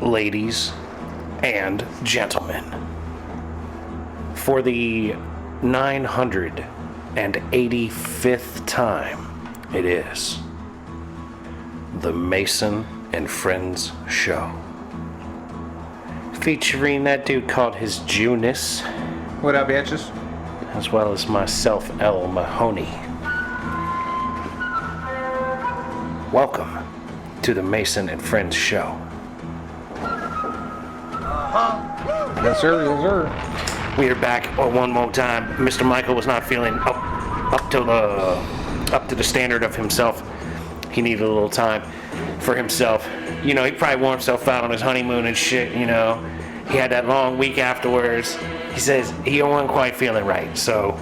ladies and gentlemen, for the 985th time, it is the Mason and Friends Show. Featuring that dude called his Junus. What up, bitches? As well as myself, L. Mahoney. Welcome to the Mason and Friends Show. Yes, sir. Yes, sir. We are back one more time. Mr. Michael was not feeling up to the standard of himself. He needed a little time for himself. You know, he probably wore himself out on his honeymoon and shit, you know. He had that long week afterwards. He says he wasn't quite feeling right. So,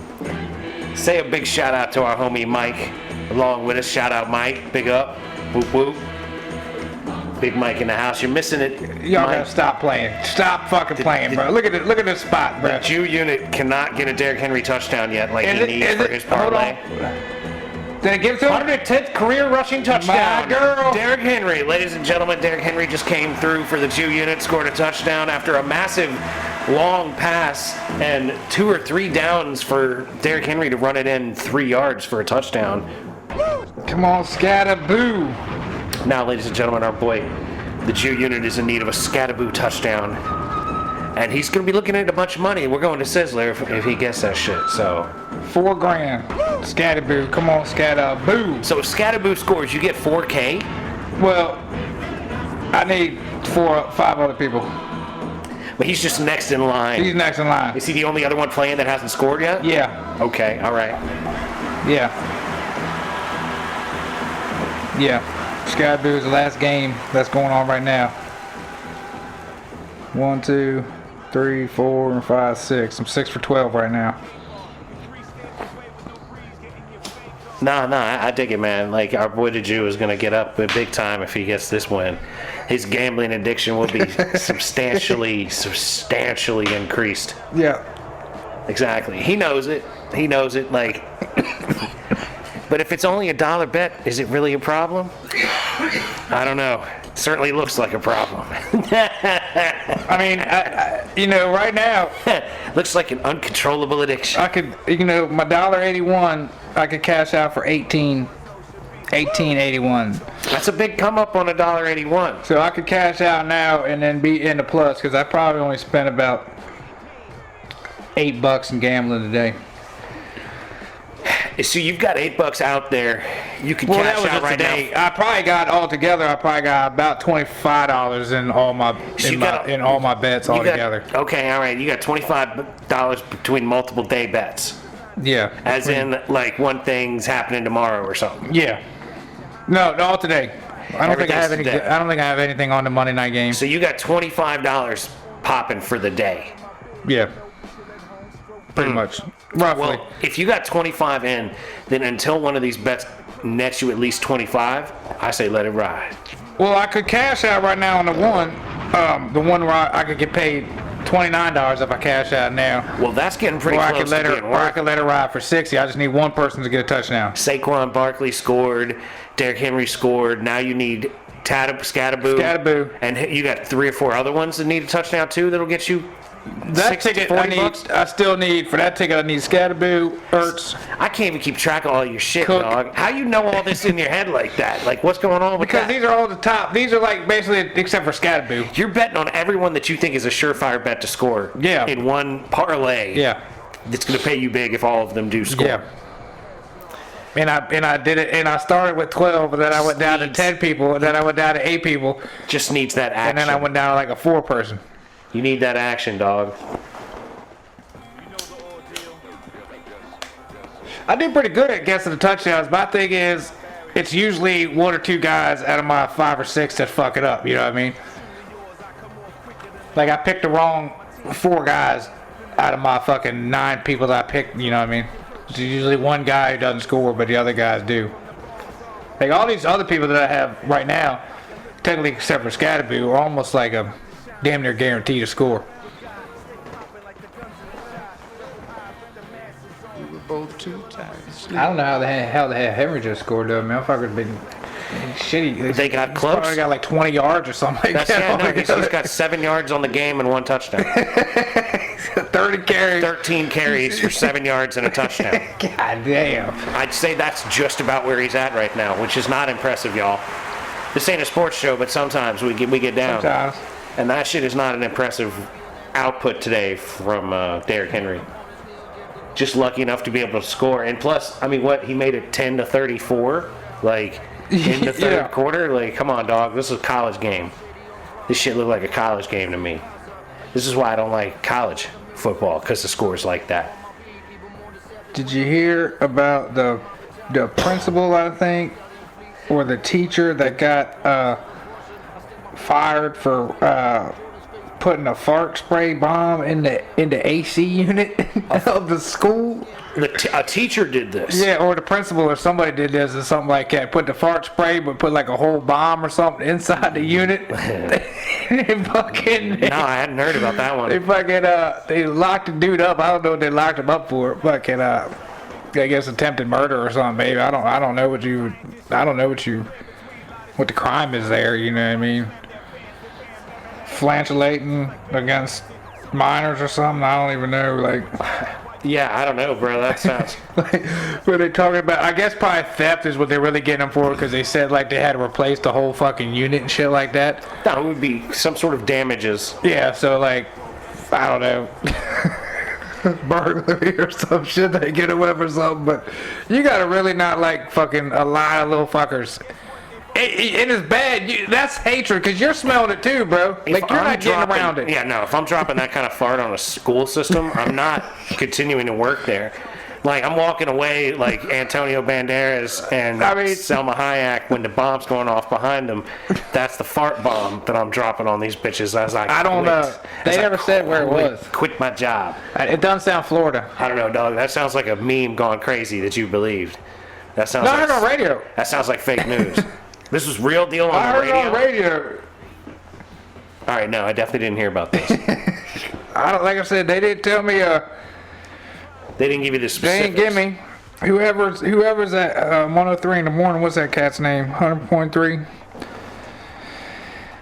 say a big shout out to our homie Mike along with us. Shout out Mike. Big up. Whoop whoop. Big Mike in the house. You're missing it. Y'all gotta stop playing. Stop fucking playing, bro. Look at this spot, bro. The Jew unit cannot get a Derrick Henry touchdown yet like he needs for his parlay. Did it give to him? 110th career rushing touchdown. My girl. Derrick Henry. Ladies and gentlemen, Derrick Henry just came through for the Jew unit, scored a touchdown after a massive long pass and 2 or 3 downs for Derrick Henry to run it in 3 yards for a touchdown. Come on, scatter-boo. Now, ladies and gentlemen, our boy, the Jew unit is in need of a scataboo touchdown. And he's going to be looking at a bunch of money. We're going to Sizzler if he gets that shit, so. $4,000. Scataboo. Come on, scataboo. So if scataboo scores, you get $4K? Well, I need 4 or 5 other people. But he's just next in line. He's next in line. Is he the only other one playing that hasn't scored yet? Yeah. Okay, all right. Yeah. Yeah. Scataboo is the last game that's going on right now. 1, 2, 3, 4, 5, 6. I'm 6 for 12 right now. Nah, I dig it, man. Like, our boy the Jew is going to get up big time if he gets this win. His gambling addiction will be substantially increased. Yeah. Exactly. He knows it. Like, but if it's only $1 bet, is it really a problem? I don't know. It certainly looks like a problem. I mean, right now. Looks like an uncontrollable addiction. I could, my $1.81, I could cash out for $18.81. That's a big come up on $1.81. So I could cash out now and then be in the plus because I probably only spent about $8 in gambling today. So you've got $8 out there. You can cash out right today. now. I probably got altogether. I probably got about $25 in all my bets altogether. Okay, all right. You got $25 between multiple day bets. Yeah. As in, like, one thing's happening tomorrow or something. Yeah. No, all today. I don't think I have anything on the Monday night game. So you got $25 popping for the day. Yeah. Pretty much. Roughly. Well, if you got 25 in, then until one of these bets nets you at least 25, I say let it ride. Well, I could cash out right now on the one where I could get paid $29 if I cash out now. Well, that's getting pretty close to being worth. Or I could let it ride for $60. I just need one person to get a touchdown. Saquon Barkley scored. Derrick Henry scored. Now you need Scataboo. And you got 3 or 4 other ones that need a touchdown too that'll get you that ticket I still need, for that ticket I need Scataboo, Ertz. I can't even keep track of all your shit, Cook. Dog. How you know all this in your head like that? Like, what's going on with that? Because these are all the top. These are like basically, except for Scataboo. You're betting on everyone that you think is a surefire bet to score. Yeah. In one parlay. Yeah. That's going to pay you big if all of them do score. Yeah. And I did it, and I started with 12, and then I went down to 10 people, and then I went down to 8 people. Just needs that action. And then I went down to like a 4-person. You need that action, dog. I do pretty good at guessing the touchdowns. My thing is, it's usually 1 or 2 guys out of my 5 or 6 that fuck it up. You know what I mean? Like, I picked the wrong 4 guys out of my fucking 9 people that I picked. You know what I mean? It's usually one guy who doesn't score, but the other guys do. Like, all these other people that I have right now, technically except for Scataboo, are almost like a damn near guaranteed to score. We were both too tired. I don't know how the hell Henry just scored though. Motherfucker's been Shitty. They got He's close. Probably got like 20 yards or something like that. No, he's got 7 yards on the game and 1 touchdown. 30 carries. 13 carries for 7 yards and a touchdown. God damn. I'd say that's just about where he's at right now, which is not impressive, y'all. This ain't a sports show, but sometimes we get down. Sometimes. And that shit is not an impressive output today from Derrick Henry. Just lucky enough to be able to score. And plus, I mean, he made it 10-34, like, in the third quarter? Like, come on, dog. This is a college game. This shit looked like a college game to me. This is why I don't like college football, because the scores like that. Did you hear about the principal, I think, or the teacher that got fired for putting a fart spray bomb in the AC unit of the school? A teacher did this. Yeah, or the principal or somebody did this or something like that. Put the fart spray, but put like a whole bomb or something inside the unit. They fucking... No, I hadn't heard about that one. They fucking, they locked the dude up. I don't know what they locked him up for. Fucking, I guess attempted murder or something, baby. I don't know what the crime is there, you know what I mean? Flagellating against minors or something. I don't even know, like... Yeah, I don't know, bro. That sounds... What they talking about? I guess probably theft is what they're really getting them for, because they said like they had to replace the whole fucking unit and shit like that. That would be some sort of damages. Yeah, so like, I don't know. Burglary or some shit they get away for something, but you gotta really not like fucking a lot of little fuckers. It is bad. That's hatred, because you're smelling it too, bro. Like, you're not getting around it. Yeah, no, if I'm dropping that kind of fart on a school system, I'm not continuing to work there. Like, I'm walking away like Antonio Banderas and Selma Hayek when the bomb's going off behind them. That's the fart bomb that I'm dropping on these bitches as I don't know. They never said where it was. Quit my job. It doesn't sound Florida. I don't know, dog. That sounds like a meme gone crazy that you believed. That sounds No, I heard on radio. That sounds like fake news. This was real deal on the radio? I heard on radio. All right, no, I definitely didn't hear about this. Like I said, they didn't tell me. They didn't give you the specifics. They didn't give me. Whoever's at 103 in the morning, what's that cat's name? 100.3?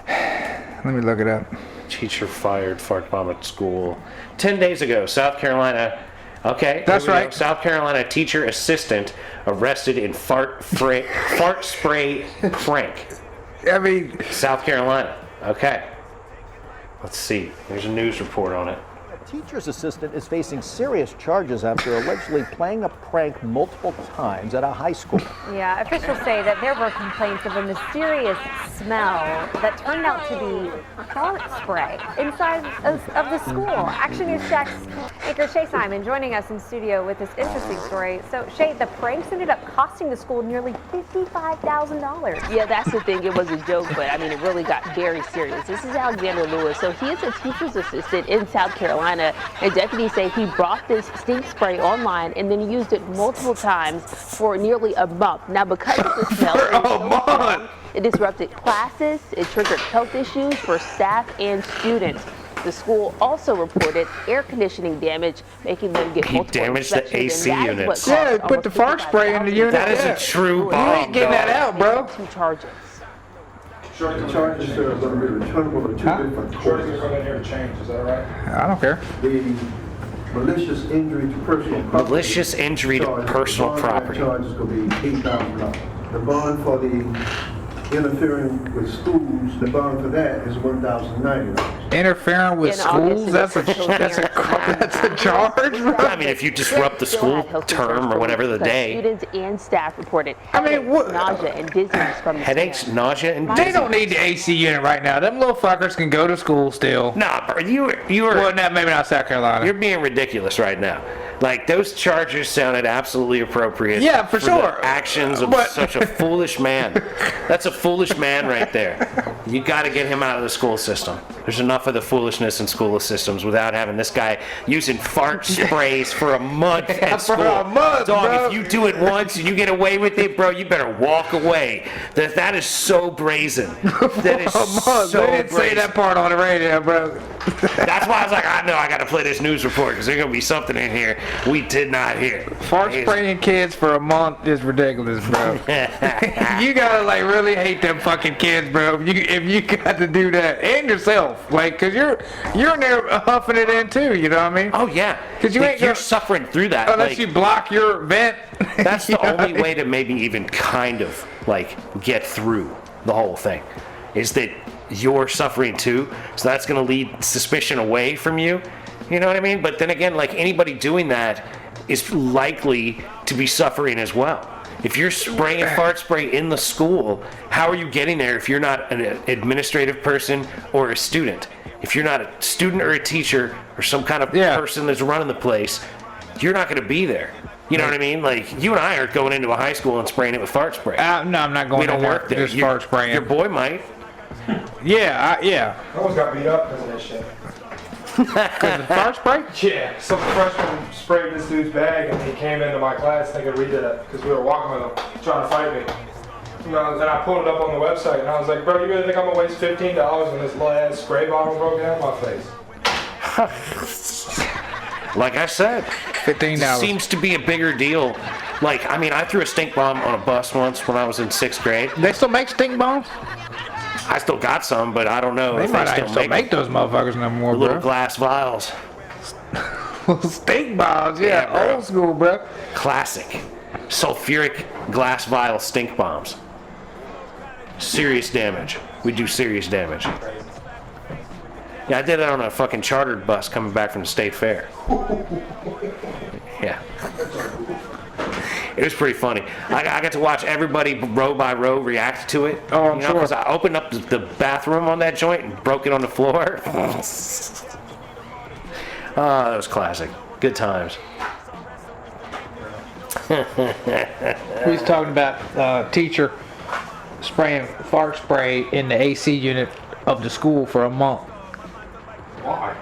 Let me look it up. Teacher fired, fart bomb at school. 10 days ago, South Carolina. Okay, that's right. South Carolina teacher assistant arrested in fart spray prank. I mean, South Carolina. Okay. Let's see. There's a news report on it. A teacher's assistant is facing serious charges after allegedly playing a prank multiple times at a high school. Yeah, officials say that there were complaints of a mysterious smell that turned out to be fart spray inside of the school. Action News Jack's anchor Shay Simon joining us in studio with this interesting story. So, Shay, the pranks ended up costing the school nearly $55,000. Yeah, that's the thing. It was a joke, but I mean, it really got very serious. This is Alexander Lewis. So he is a teacher's assistant in South Carolina, and deputies say he brought this stink spray online and then used it multiple times for nearly a month. Now, because of the smell, it disrupted classes. It triggered health issues for staff and students. The school also reported air conditioning damage, making them get multiple damaged the AC units. Yeah, put the fart spray in the unit. That is a true bomb. You ain't getting that out, bro. 2 charges. The charges are going to be returnable to two different courts. I don't care. The malicious injury to personal property. Malicious injury to personal property. The charge is going to be $8,000. The bond for the interfering with schools, the bond for that is $1,090. Interfering with schools? That's a charge, bro. I mean, if you disrupt the school term or whatever the day. Students and staff reported what? nausea and dizziness from the Headaches, smell. nausea, and dizziness. They don't need the AC unit right now. Them little fuckers can go to school still. Nah, bro, you Well, are maybe not South Carolina. you're being ridiculous right now. Like, those charges sounded absolutely appropriate. Yeah, for sure. The actions of such a foolish man. That's a foolish man right there. You got to get him out of the school system. There's enough of the foolishness in school systems without having this guy using fart sprays for a month at school. For a month, dog, bro. if you do it once and you get away with it, bro, you better walk away. That is so brazen. That is so They didn't brazen. say that part on the radio, bro. That's why I was like, I know I got to play this news report because there's going to be something in here We did not hear. Fart spraying kids for a month is ridiculous, bro. You gotta like really hate them fucking kids, bro. If you got to do that, and yourself, like, cause you're in there huffing it in too. You know what I mean? Oh yeah. Cause you're suffering through that. unless like, you block your vent. That's the only way to maybe even kind of like get through the whole thing, is that you're suffering too. So that's gonna lead suspicion away from you. You know what I mean? But then again, like anybody doing that is likely to be suffering as well. If you're spraying fart spray in the school, how are you getting there if you're not an administrative person or a student? If you're not a student or a teacher or some kind of person that's running the place, you're not going to be there. You know what I mean? Like, you and I aren't going into a high school and spraying it with fart spray. No, I'm not going we don't in there work there. just fart spraying. Your boy might. Yeah. I almost got beat up because of that shit. Because of fart spray? Yeah, some freshman sprayed this dude's bag and he came into my class thinking we did it because we were walking with him, trying to fight me. And I pulled it up on the website and I was like, bro, you really think I'm going to waste $15 when this little ass spray bottle broke down my face? Like I said, $15 seems to be a bigger deal. Like, I mean, I threw a stink bomb on a bus once when I was in 6th grade. They still make stink bombs? I still got some, but I don't know They if might they not still still make those motherfuckers no more, little bro. glass vials. Stink bombs, yeah, bro. old school, bro. Classic. Sulfuric glass vial stink bombs. Serious damage. We do serious damage. Yeah, I did it on a fucking chartered bus coming back from the state fair. Yeah. It was pretty funny. I got to watch everybody row by row react to it. Oh, I'm sure. Because I opened up the bathroom on that joint and broke it on the floor. Oh, that was classic. Good times. We was talking about teacher spraying fart spray in the AC unit of the school for a month. Why?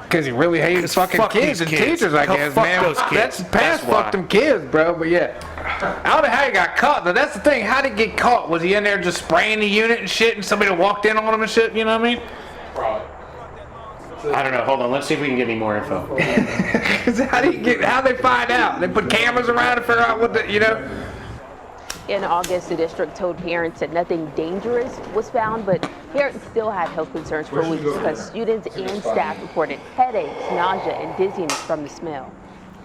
Because he really hates fucking fuck kids these and kids. teachers, I Go guess, fuck man. those kids. That's past That's fuck why. them kids, bro, but yeah. I don't know how he got caught, though. That's the thing. How did he get caught? Was he in there just spraying the unit and shit and somebody walked in on him and shit, you know what I mean? Probably. I don't know. Hold on. Let's see if we can get any more info. 'Cause how'd they find out? They put cameras around to figure out what the, you know? In August, the district told parents that nothing dangerous was found, but parents still had health concerns for weeks because students and staff reported headaches, nausea, and dizziness from the smell.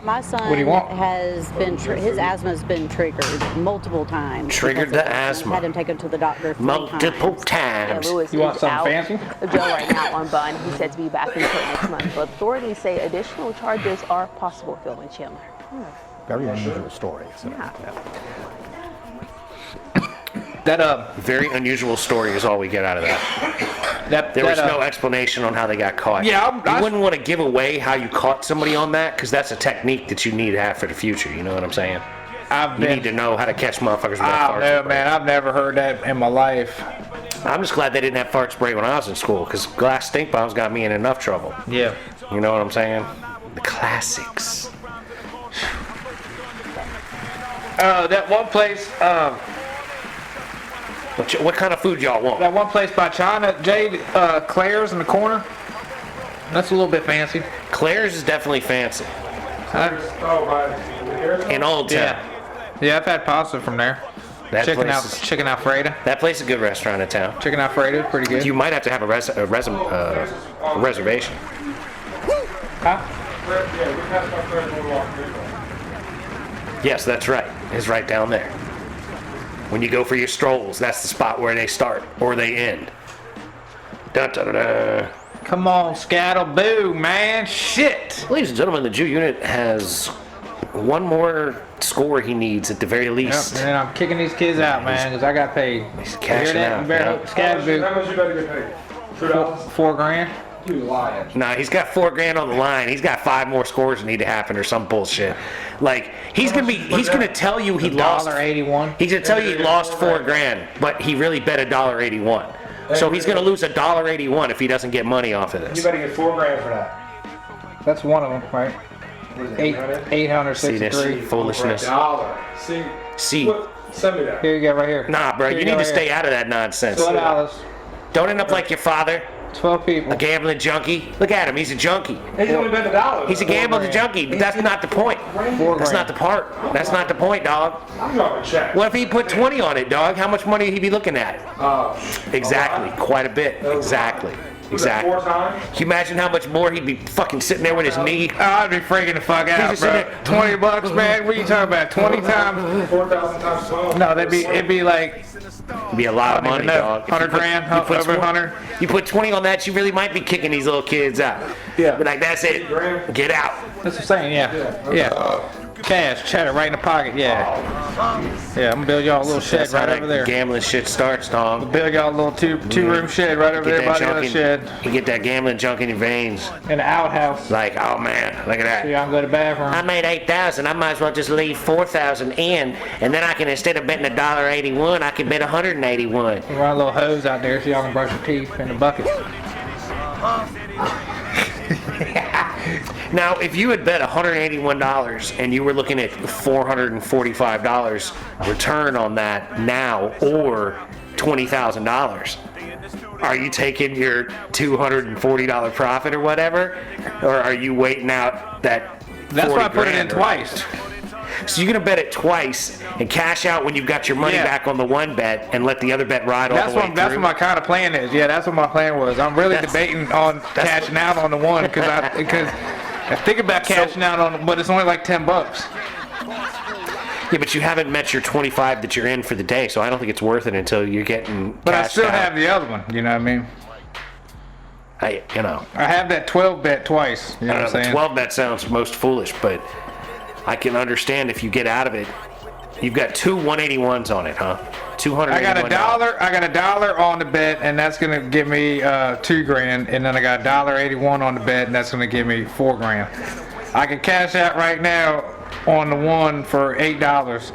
My son What do you want? has been, his asthma has been triggered multiple times. Triggered because of the this. asthma. Had him taken to the doctor 3 Multiple times. times. Lewis You want is something out fancy? of jail right now on bond. He's set to be back in court next month, but authorities say additional charges are possible. Phil and Chandler. Very unusual story. So, That, Very unusual story is all we get out of that. There was no explanation on how they got caught. Yeah, you wouldn't want to give away how you caught somebody on that, because that's a technique that you need to have for the future. You know what I'm saying? You need to know how to catch motherfuckers with that I fart don't know, spray. man. I've never heard that in my life. I'm just glad they didn't have fart spray when I was in school, because glass stink bombs got me in enough trouble. Yeah. You know what I'm saying? The classics. That one place, What kind of food y'all want? that one place by China, Jade, Claire's in the corner. That's a little bit fancy. Claire's is definitely fancy. Oh, by In Old Town. Yeah. Yeah, I've had pasta from there. That Chicken place is, Chicken Alfredo. that place is a good restaurant in town. Chicken Alfredo, pretty good. You might have to have a reservation. Huh? Yeah, we passed my friend when we walked in. Yes, that's right. It's right down there. When you go for your strolls, that's the spot where they start or they end. Dun, dun, dun, dun. Come on, Scattle-Boo, man. Shit. Ladies and gentlemen, the Jew unit has one more score he needs at the very Yep, least. and then I'm kicking these kids out, man, because I got paid. He's cashing out. How Scattle-Boo, much you better get paid? $2? $4,000. You lying. Nah, he's got $4,000 on the line. He's got 5 more scores that need to happen or some bullshit. Like, he's gonna tell you he lost. $1.81. He's gonna tell you he lost $4,000, but he really bet $1.81. So he's gonna lose $1.81 if he doesn't get money off of You this. better get $4,000 for that. That's one of them, right? What is it, 863. Foolishness. $1. See? See, What? Send me that. Here you go, right here. nah, bro, Here you go need to right stay here. out of that nonsense. $2. Don't end up like your father. 12 people. A gambling junkie. Look at him. He's a junkie. He's only bet $1. He's a gambling junkie, but that's not the point. That's not the part. That's not the point, dog. I'm dropping check. What if he put 20 on it, dog? How much money would he be looking at? Exactly. Quite a bit. Exactly. Exactly. 4 times? Can you imagine how much more he'd be fucking sitting there with his knee? Oh, I'd be freaking the fuck out, just bro. sitting there. 20 bucks, man. What are you talking about? 20 times? 4,000 times 12. No, it'd be like It'd be a lot of money, dog. If you 100 put- grand, you put over 20 100. You put 20 on that, you really might be kicking these little kids out. Yeah. But like, that's it. Get out. That's what I'm saying, yeah. Cash, cheddar, right in the pocket, yeah. Yeah, I'm gonna build y'all a little shed That's how right that over there. gambling shit starts, dog. Build y'all a little two-room shed right over there by the other shed. You get that gambling junk in your veins. In the outhouse. Like, oh man, look at So that. y'all can go to the bathroom. I made 8,000. I might as well just leave 4,000 in, and then I can, instead of betting $1.81, I can bet 181. Run a little hose out there so y'all can brush your teeth in the bucket. Now, if you had bet $181 and you were looking at $445 return on that now, or $20,000, are you taking your $240 profit or whatever, or are you waiting out that? That's why I put it $40,000? in twice. So you're gonna bet it twice and cash out when you've got your money Yeah. back on the one bet and let the other bet ride all That's the way what through. my kind of plan is. Yeah, that's what my plan was. I'm really That's- debating on cashing out on the one because I think about cashing out on, but it's only like $10. Yeah, but you haven't met your 25 that you're in for the day, so I don't think it's worth it until you're getting But I cashed still out. have the other one. You know what I mean? I I have that 12 bet twice. You know don't what know, I'm the saying? 12 bet sounds most foolish, but I can understand if you get out of it. You've got two 181s on it, huh? $281. I got $1 on the bet, and that's gonna give me $2,000, and then I got $1.81 on the bet, and that's gonna give me $4,000. I can cash out right now on the one for $8.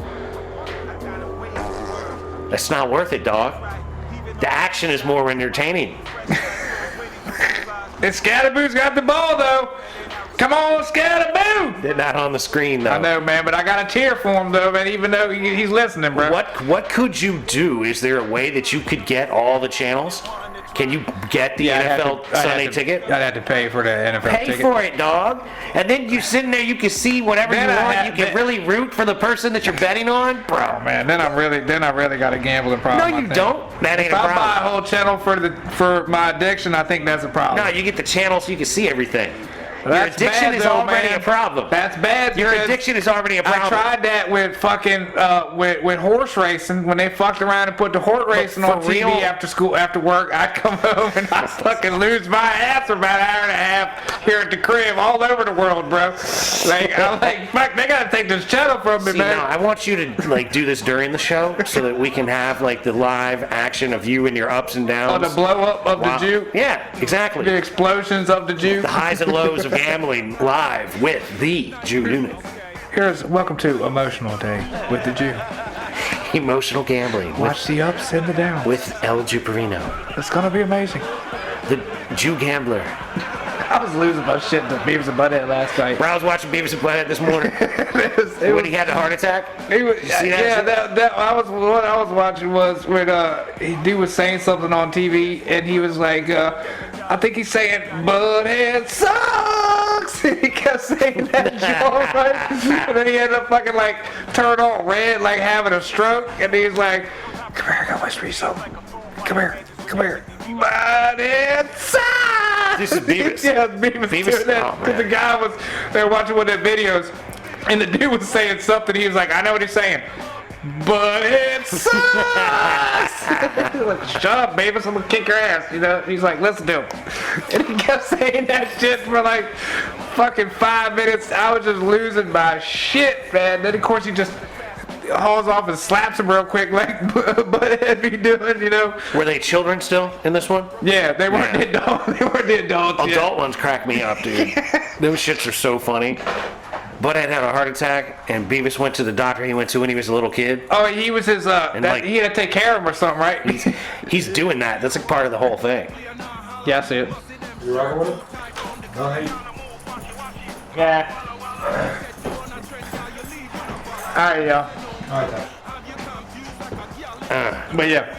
That's not worth it, dog. The action is more entertaining. And Scatterboo's got the ball though. Come on, Scatterboo! They're not on the screen, though. I know, man, but I got a cheer for him though, man. Even though he's listening, bro. What could you do? Is there a way that you could get all the channels? Can you get the NFL Sunday ticket? I'd have to pay for the NFL Pay ticket. for it, dog. And then you sitting there, you can see whatever Then you I want. have- You can then- really root for the person that you're betting on, bro. Oh man, then I really got a gambling problem. No, I you think. don't. That ain't If a I buy a problem. whole channel for my addiction, I think that's a problem. No, you get the channel so you can see everything. Your That's addiction bad, is though, already man. a problem. That's bad. Your because addiction is already a problem. I tried that with fucking with horse racing when they fucked around and put the horse racing for on TV real? after school after work. I come home and I fucking lose my ass for about an hour and a half here at the crib all over the world, bro. Like I'm like, fuck, they gotta take this channel from me, See, man. now, I want you to like do this during the show so that we can have like the live action of you and your ups and downs. Oh, the blow up of Wow. the Jew. Yeah, exactly. The explosions of the Jew. The highs and lows of gambling live with the Jew Unit. Welcome to Emotional Day with the Jew. Emotional gambling Watch the ups and the downs. with El Juperino, It's gonna be amazing. the Jew gambler. I was losing my shit to Beavis and Butthead last night. Bro, I was watching Beavis and Butthead this morning It when he had a heart attack. He was, You see that yeah, shit? what I was watching was when he dude was saying something on TV and he was like, I think he's saying Butthead sucks. And he kept saying that joke, right? And then he ended up fucking like turned all red, like having a stroke. And he was like, "Come here, I gotta whisper you something. Come here, Butthead sucks." This is Beavis. Yeah, Beavis. Beavis? Doing that. Oh, 'Cause the man. guy was, they were watching one of their videos, and the dude was saying something. He was like, I know what he's saying, but it sucks. Like, shut up, Beavis, I'm gonna kick your ass. You know? He's like, listen to him. And he kept saying that shit for like fucking 5 minutes. I was just losing my shit, man. Then of course he just hauls off and slaps him real quick, like Butthead be doing, you know? Were they children still in this one? Yeah, they weren't the adults. They weren't the adults. yet. Adult ones crack me up, dude. Those shits are so funny. Butthead had a heart attack, and Beavis went to the doctor he went to when he was a little kid. Oh, he was his, like- he had to take care of him or something, right? He's doing that. That's a part of the whole thing. Yeah, I see it. You rocking with him? No hate. Yeah. Alright, y'all. Alright, But yeah.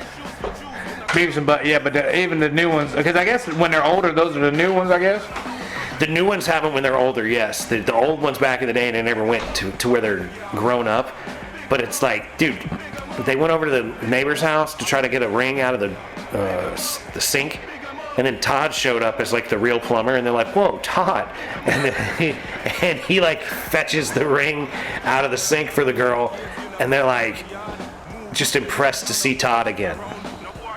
Beavis and Butt, yeah, but even the new ones, because I guess when they're older, those are the new ones, I guess. The new ones have them when they're older, yes. The old ones back in the day, they never went to where they're grown up. But it's like, dude, they went over to the neighbor's house to try to get a ring out of the sink. And then Todd showed up as like the real plumber, and they're like, "Whoa, Todd!" And then he like fetches the ring out of the sink for the girl, and they're like, just impressed to see Todd again.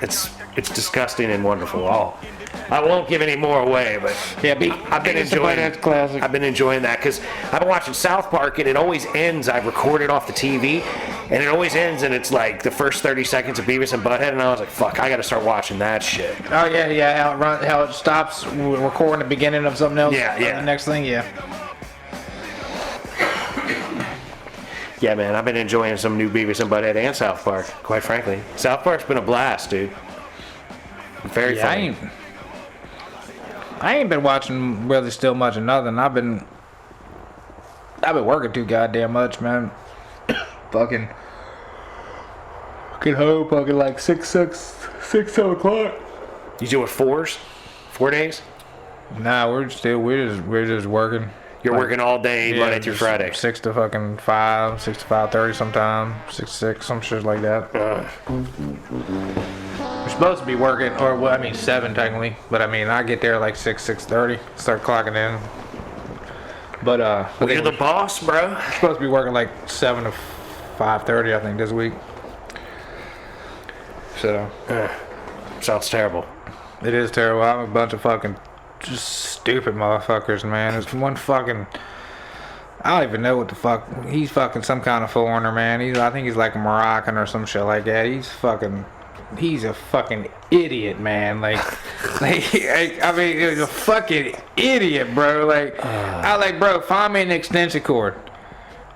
It's disgusting and wonderful. I won't give any more away, but Yeah, I've been enjoying that classic. I've been enjoying that because I've been watching South Park, and it always ends. I record it off the TV, and it always ends, and it's like the first 30 seconds of Beavis and Butthead, and I was like, "Fuck, I got to start watching that shit." Oh yeah, how it stops recording the beginning of something else. Yeah. The next thing, yeah. Yeah, man, I've been enjoying some new Beavis and Butthead and South Park. Quite frankly, South Park's been a blast, dude. Very funny. I ain't been watching really still much of nothing. I've been working too goddamn much, man. Fucking get home fucking like 7 o'clock. You do it 4 days? Nah, we're just working. You're working all day, Monday through just Friday. 6 to fucking 5, 6 to 5:30 sometime, 6 to 6, some shit like that. We're supposed to be working, or well, I mean 7 technically, but I mean I get there like 6:30, start clocking in. But Well, you're the boss, bro. we're supposed to be working like 7 to 5:30, I think, this week. So Sounds terrible. it is terrible. I'm a bunch of fucking just stupid motherfuckers, man. There's one fucking, I don't even know what the fuck. He's fucking some kind of foreigner, man. I think he's like a Moroccan or some shit like that. He's a fucking idiot, man. Like I mean, he's a fucking idiot, bro. Bro, find me an extension cord.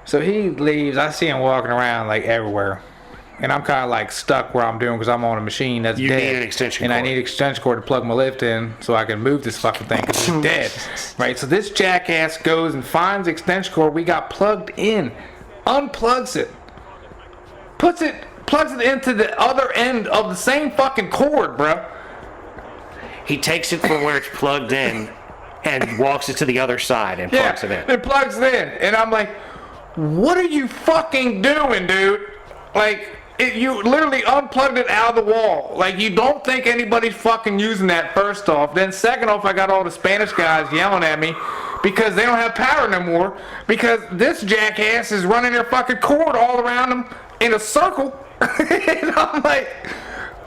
So he leaves. I see him walking around like everywhere. And I'm kind of like stuck where I'm doing because I'm on a machine that's You dead. need an extension and cord. I need an extension cord to plug my lift in so I can move this fucking thing because it's dead. Right? So this jackass goes and finds the extension cord we got plugged in, unplugs it, plugs it into the other end of the same fucking cord, bro. He takes it from where it's plugged in and walks it to the other side and plugs it in. And plugs it in. And I'm like, what are you fucking doing, dude? Like, you literally unplugged it out of the wall. Like, you don't think anybody's fucking using that, first off. Then second off, I got all the Spanish guys yelling at me because they don't have power no more because this jackass is running their fucking cord all around them in a circle. And I'm like,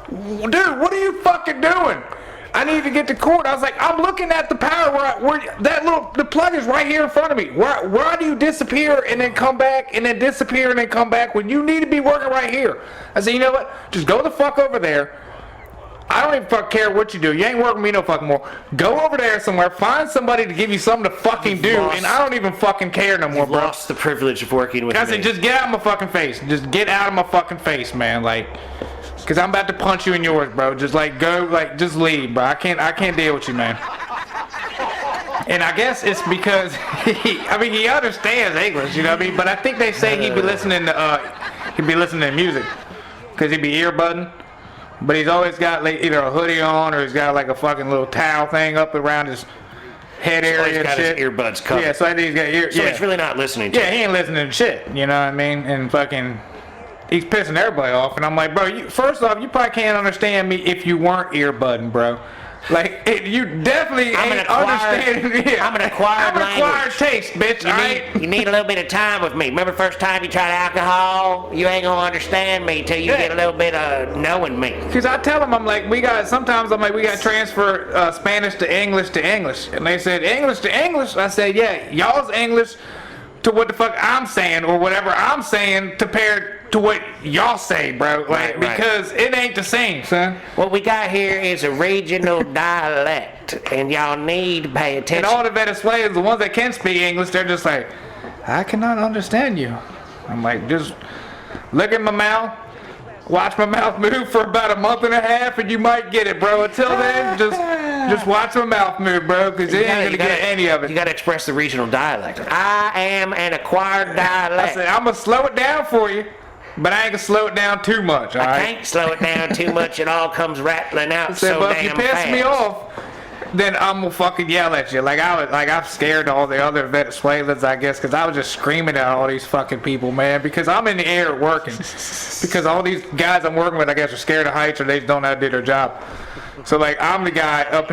dude, what are you fucking doing? I need to get the cord. I was like, I'm looking at the power where the plug is right here in front of me. Why do you disappear and then come back and then disappear and then come back when you need to be working right here? I said, you know what? Just go the fuck over there. I don't even fuck care what you do. You ain't working with me no fucking more. Go over there somewhere. Find somebody to give you something to fucking do. And I don't even fucking care no more, bro. Lost the privilege of working with me. I said, just get out of my fucking face. Just get out of my fucking face, man. Like, cause I'm about to punch you in yours, bro. Just like go, like just leave, bro. I can't deal with you, man. And I guess it's because he understands English, you know what I mean? But I think they say he'd be listening to music, cause he'd be earbudding. But he's always got like either a hoodie on or he's got like a fucking little towel thing up around his head area He's and got shit. his earbuds covered. Yeah, so I think he's got ear. So yeah. he's really not listening to Yeah, he ain't listening to shit. You know what I mean? And fucking, he's pissing everybody off. And I'm like, bro, first off, you probably can't understand me if you weren't earbudding, bro. Like, you definitely ain't understanding. Yeah. I'm an acquired language. Taste, bitch. You need a little bit of time with me. Remember the first time you tried alcohol? You ain't gonna understand me till you get a little bit of knowing me. Because I tell them, we got to transfer Spanish to English. And they said, English to English? I said, yeah, y'all's English to what the fuck I'm saying or whatever I'm saying compared to what y'all say, bro. Like, because it ain't the same, son. What we got here is a regional dialect, and y'all need to pay attention. And all the Venezuelans, the ones that can speak English, they're just like, I cannot understand you. I'm like, just look at my mouth, watch my mouth move for about a month and a half, and you might get it, bro. Until then, just watch my mouth move, bro, because you ain't gonna get any of it. You gotta express the regional dialect. I am an acquired dialect. I said, I'm gonna slow it down for you. but I ain't gonna slow it down too much, all I right? can't slow it down too much. It all comes rattling out so But damn if you piss fast. me off, then I'm gonna fucking yell at you. I'm scared of all the other Venezuelans, I guess, because I was just screaming at all these fucking people, man, because I'm in the air working. Because all these guys I'm working with, I guess, are scared of heights or they just don't know how to do their job. So, like, I'm the guy up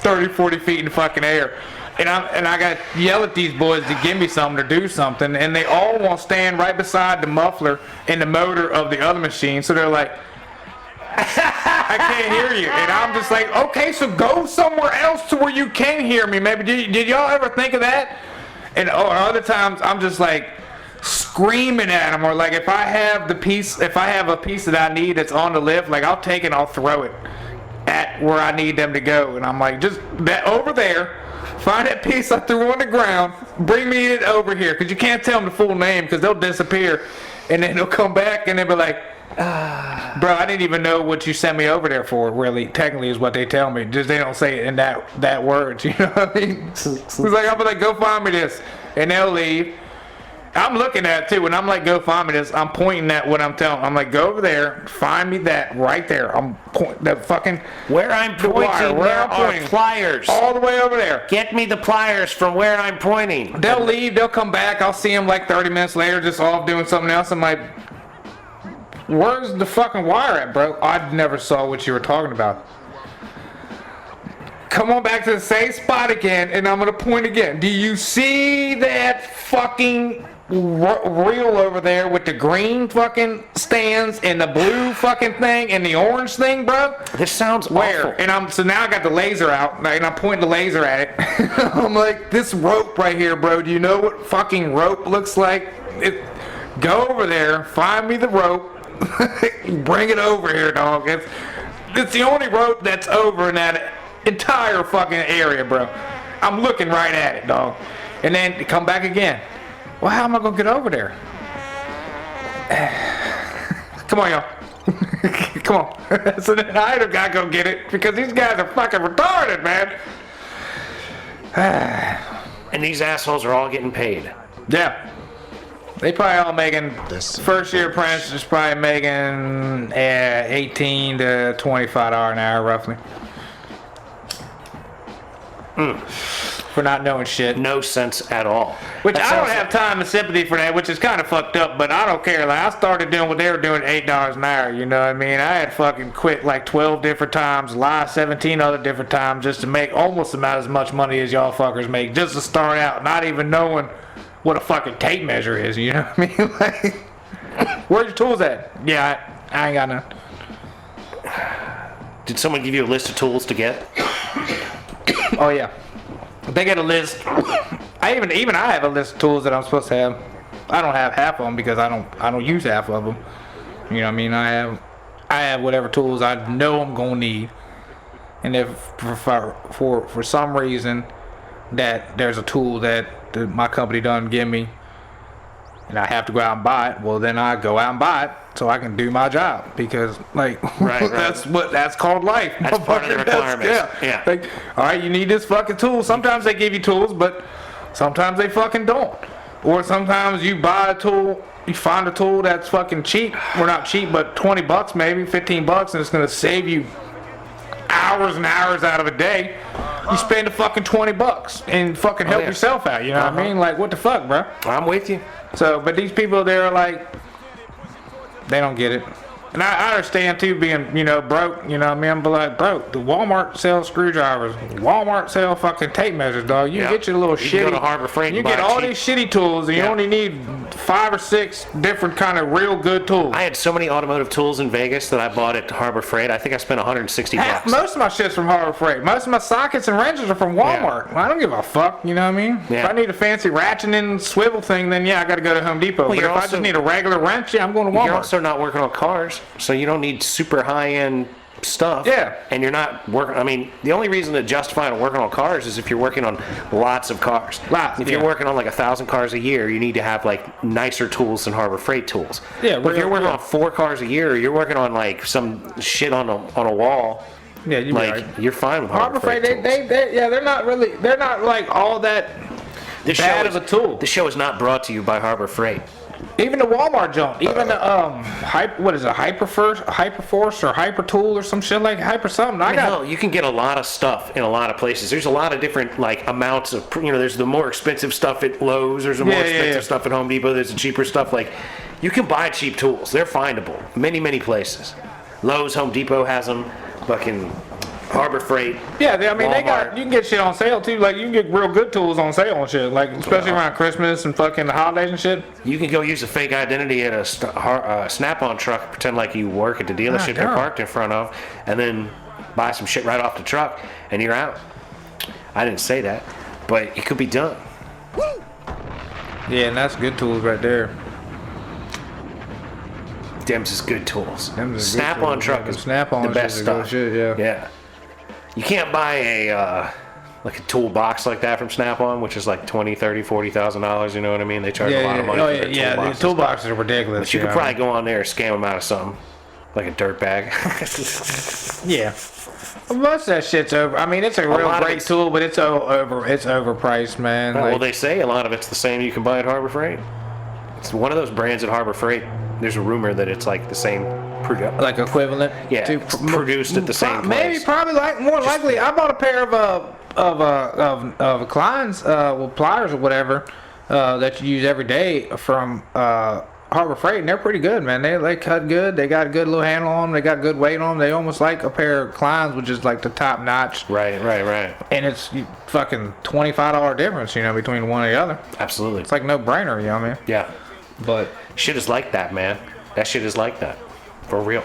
30, 40 feet in the fucking air. And I got to yell at these boys to give me something, to do something. And they all want to stand right beside the muffler and the motor of the other machine. So they're like, I can't hear you. And I'm just like, okay, so go somewhere else to where you can hear me. Maybe did y'all ever think of that? And other times I'm just like screaming at them, or like if I have a piece that I need that's on the lift, like I'll take it and I'll throw it at where I need them to go. And I'm like, just that over there. Find that piece I threw on the ground. Bring me it over here, because you can't tell them the full name, because they'll disappear, and then they'll come back and they'll be like, bro, I didn't even know what you sent me over there for. Really, technically, is what they tell me. Just they don't say it in that words. You know what I mean? It's like I'll be like, go find me this, and they'll leave. I'm looking at it too, and I'm like, go find me this. I'm pointing at what I'm telling. I'm like, go over there, find me that right there. I'm pointing the fucking Where I'm pointing, there are pliers. all the way over there. Get me the pliers from where I'm pointing. They'll leave, they'll come back. I'll see them like 30 minutes later, just off doing something else. I'm like, where's the fucking wire at, bro? I never saw what you were talking about. Come on back to the same spot again, and I'm gonna point again. Do you see that fucking reel over there with the green fucking stands and the blue fucking thing and the orange thing, bro? This sounds Where? awful. And so now I got the laser out, and I'm pointing the laser at it. I'm like, this rope right here, bro. Do you know what fucking rope looks like? Go over there, find me the rope, bring it over here, dog. It's the only rope that's over in that entire fucking area, bro. I'm looking right at it, dog. And then come back again. Well, how am I gonna get over there? Come on, y'all. Come on. So then I gotta go get it, because these guys are fucking retarded, man. And these assholes are all getting paid. Yeah. They probably all making, first year apprentice is probably making 18 to $25 an hour, roughly. For not knowing shit. No sense at all. Which That I don't sounds have time and sympathy for that, which is kind of fucked up, but I don't care. Like, I started doing what they were doing at $8 an hour, you know what I mean? I had fucking quit like 12 different times, lied 17 other different times, just to make almost about as much money as y'all fuckers make, just to start out, not even knowing what a fucking tape measure is, you know what I mean? Like, where's your tools at? Yeah, I ain't got none. Did someone give you a list of tools to get? Oh yeah, they get a list. I have a list of tools that I'm supposed to have. I don't have half of them because I don't use half of them. You know what I mean? I have whatever tools I know I'm gonna need, and if for some reason that there's a tool that my company doesn't give me, and I have to go out and buy it, well then I go out and buy it so I can do my job, because like right. that's called life. That's part of the requirements. Yeah. Like, all right, you need this fucking tool. Sometimes they give you tools, but sometimes they fucking don't. Or sometimes you buy a tool, you find a tool that's fucking cheap. Well, not cheap, but $20 maybe, $15, and it's gonna save you hours and hours out of a day. You spend the fucking $20 and fucking help yourself out. You know what I mean? Like, what the fuck, bro? I'm with you. So, but these people, they're like, they don't get it. And I understand too, being, you know, broke, you know what I mean? But like, bro, the Walmart sells screwdrivers. Walmart sells fucking tape measures, dog. You get your little you shitty. Go to Harbor Freight. You get all these shitty tools, and you only need 5 or 6 different kind of real good tools. I had so many automotive tools in Vegas that I bought at Harbor Freight. I think I spent $160. Most of my shit's from Harbor Freight. Most of my sockets and wrenches are from Walmart. I don't give a fuck, you know what I mean? Yeah. If I need a fancy ratcheting swivel thing, then yeah, I got to go to Home Depot. Well, but if I just need a regular wrench, yeah, I'm going to Walmart. You're also not working on cars, so you don't need super high-end stuff. Yeah. And you're not working, I mean, the only reason to justify working on cars is if you're working on lots of cars. If you're working on like 1,000 cars a year, you need to have like nicer tools than Harbor Freight tools. Yeah. But if you're working on 4 cars a year, you're working on like some shit on a wall. Yeah, you're like right. you're fine with Harbor Freight tools. They're not like all that bad of a tool. The show is not brought to you by Harbor Freight. Even the Walmart junk, even the Hyperforce or Hyper Tool or some shit like Hyper something. Hell, you can get a lot of stuff in a lot of places. There's a lot of different like amounts of, there's the more expensive stuff at Lowe's. There's the more expensive stuff at Home Depot. There's the cheaper stuff. Like, you can buy cheap tools. They're findable. Many places. Lowe's, Home Depot has them. Fucking Harbor Freight. Yeah, I mean, Walmart. you can get shit on sale too. Like, you can get real good tools on sale and shit. Like, especially around Christmas and fucking the holidays and shit. You can go use a fake identity at a Snap-on truck, pretend like you work at the dealership they're parked in front of, and then buy some shit right off the truck, and you're out. I didn't say that, but it could be done. Yeah, and that's good tools right there. Them's is good tools. Snap-on truck is Snap-on the best stuff. Shit, Yeah. You can't buy a like a toolbox like that from Snap-on, which is like $20,000, $30,000, $40,000. You know what I mean? They charge a lot of money for their toolboxes. The toolboxes are ridiculous. But you could probably go on there and scam them out of something, like a dirt bag. Yeah. Most of that shit's over. I mean, it's a real great tool, but it's overpriced, man. Well, they say a lot of it's the same you can buy at Harbor Freight. It's one of those brands at Harbor Freight. There's a rumor that it's like the same like equivalent. Yeah, produced at the same place. Maybe, probably, more likely. I bought a pair of Klein's pliers or whatever that you use every day from Harbor Freight, and they're pretty good, man. They cut good. They got a good little handle on them. They got good weight on them. They almost like a pair of Klein's, which is like the top notch. Right. And it's fucking $25 difference, between one and the other. Absolutely. It's like no brainer, you know what I mean? Yeah. But shit is like that, man. That shit is like that. For real.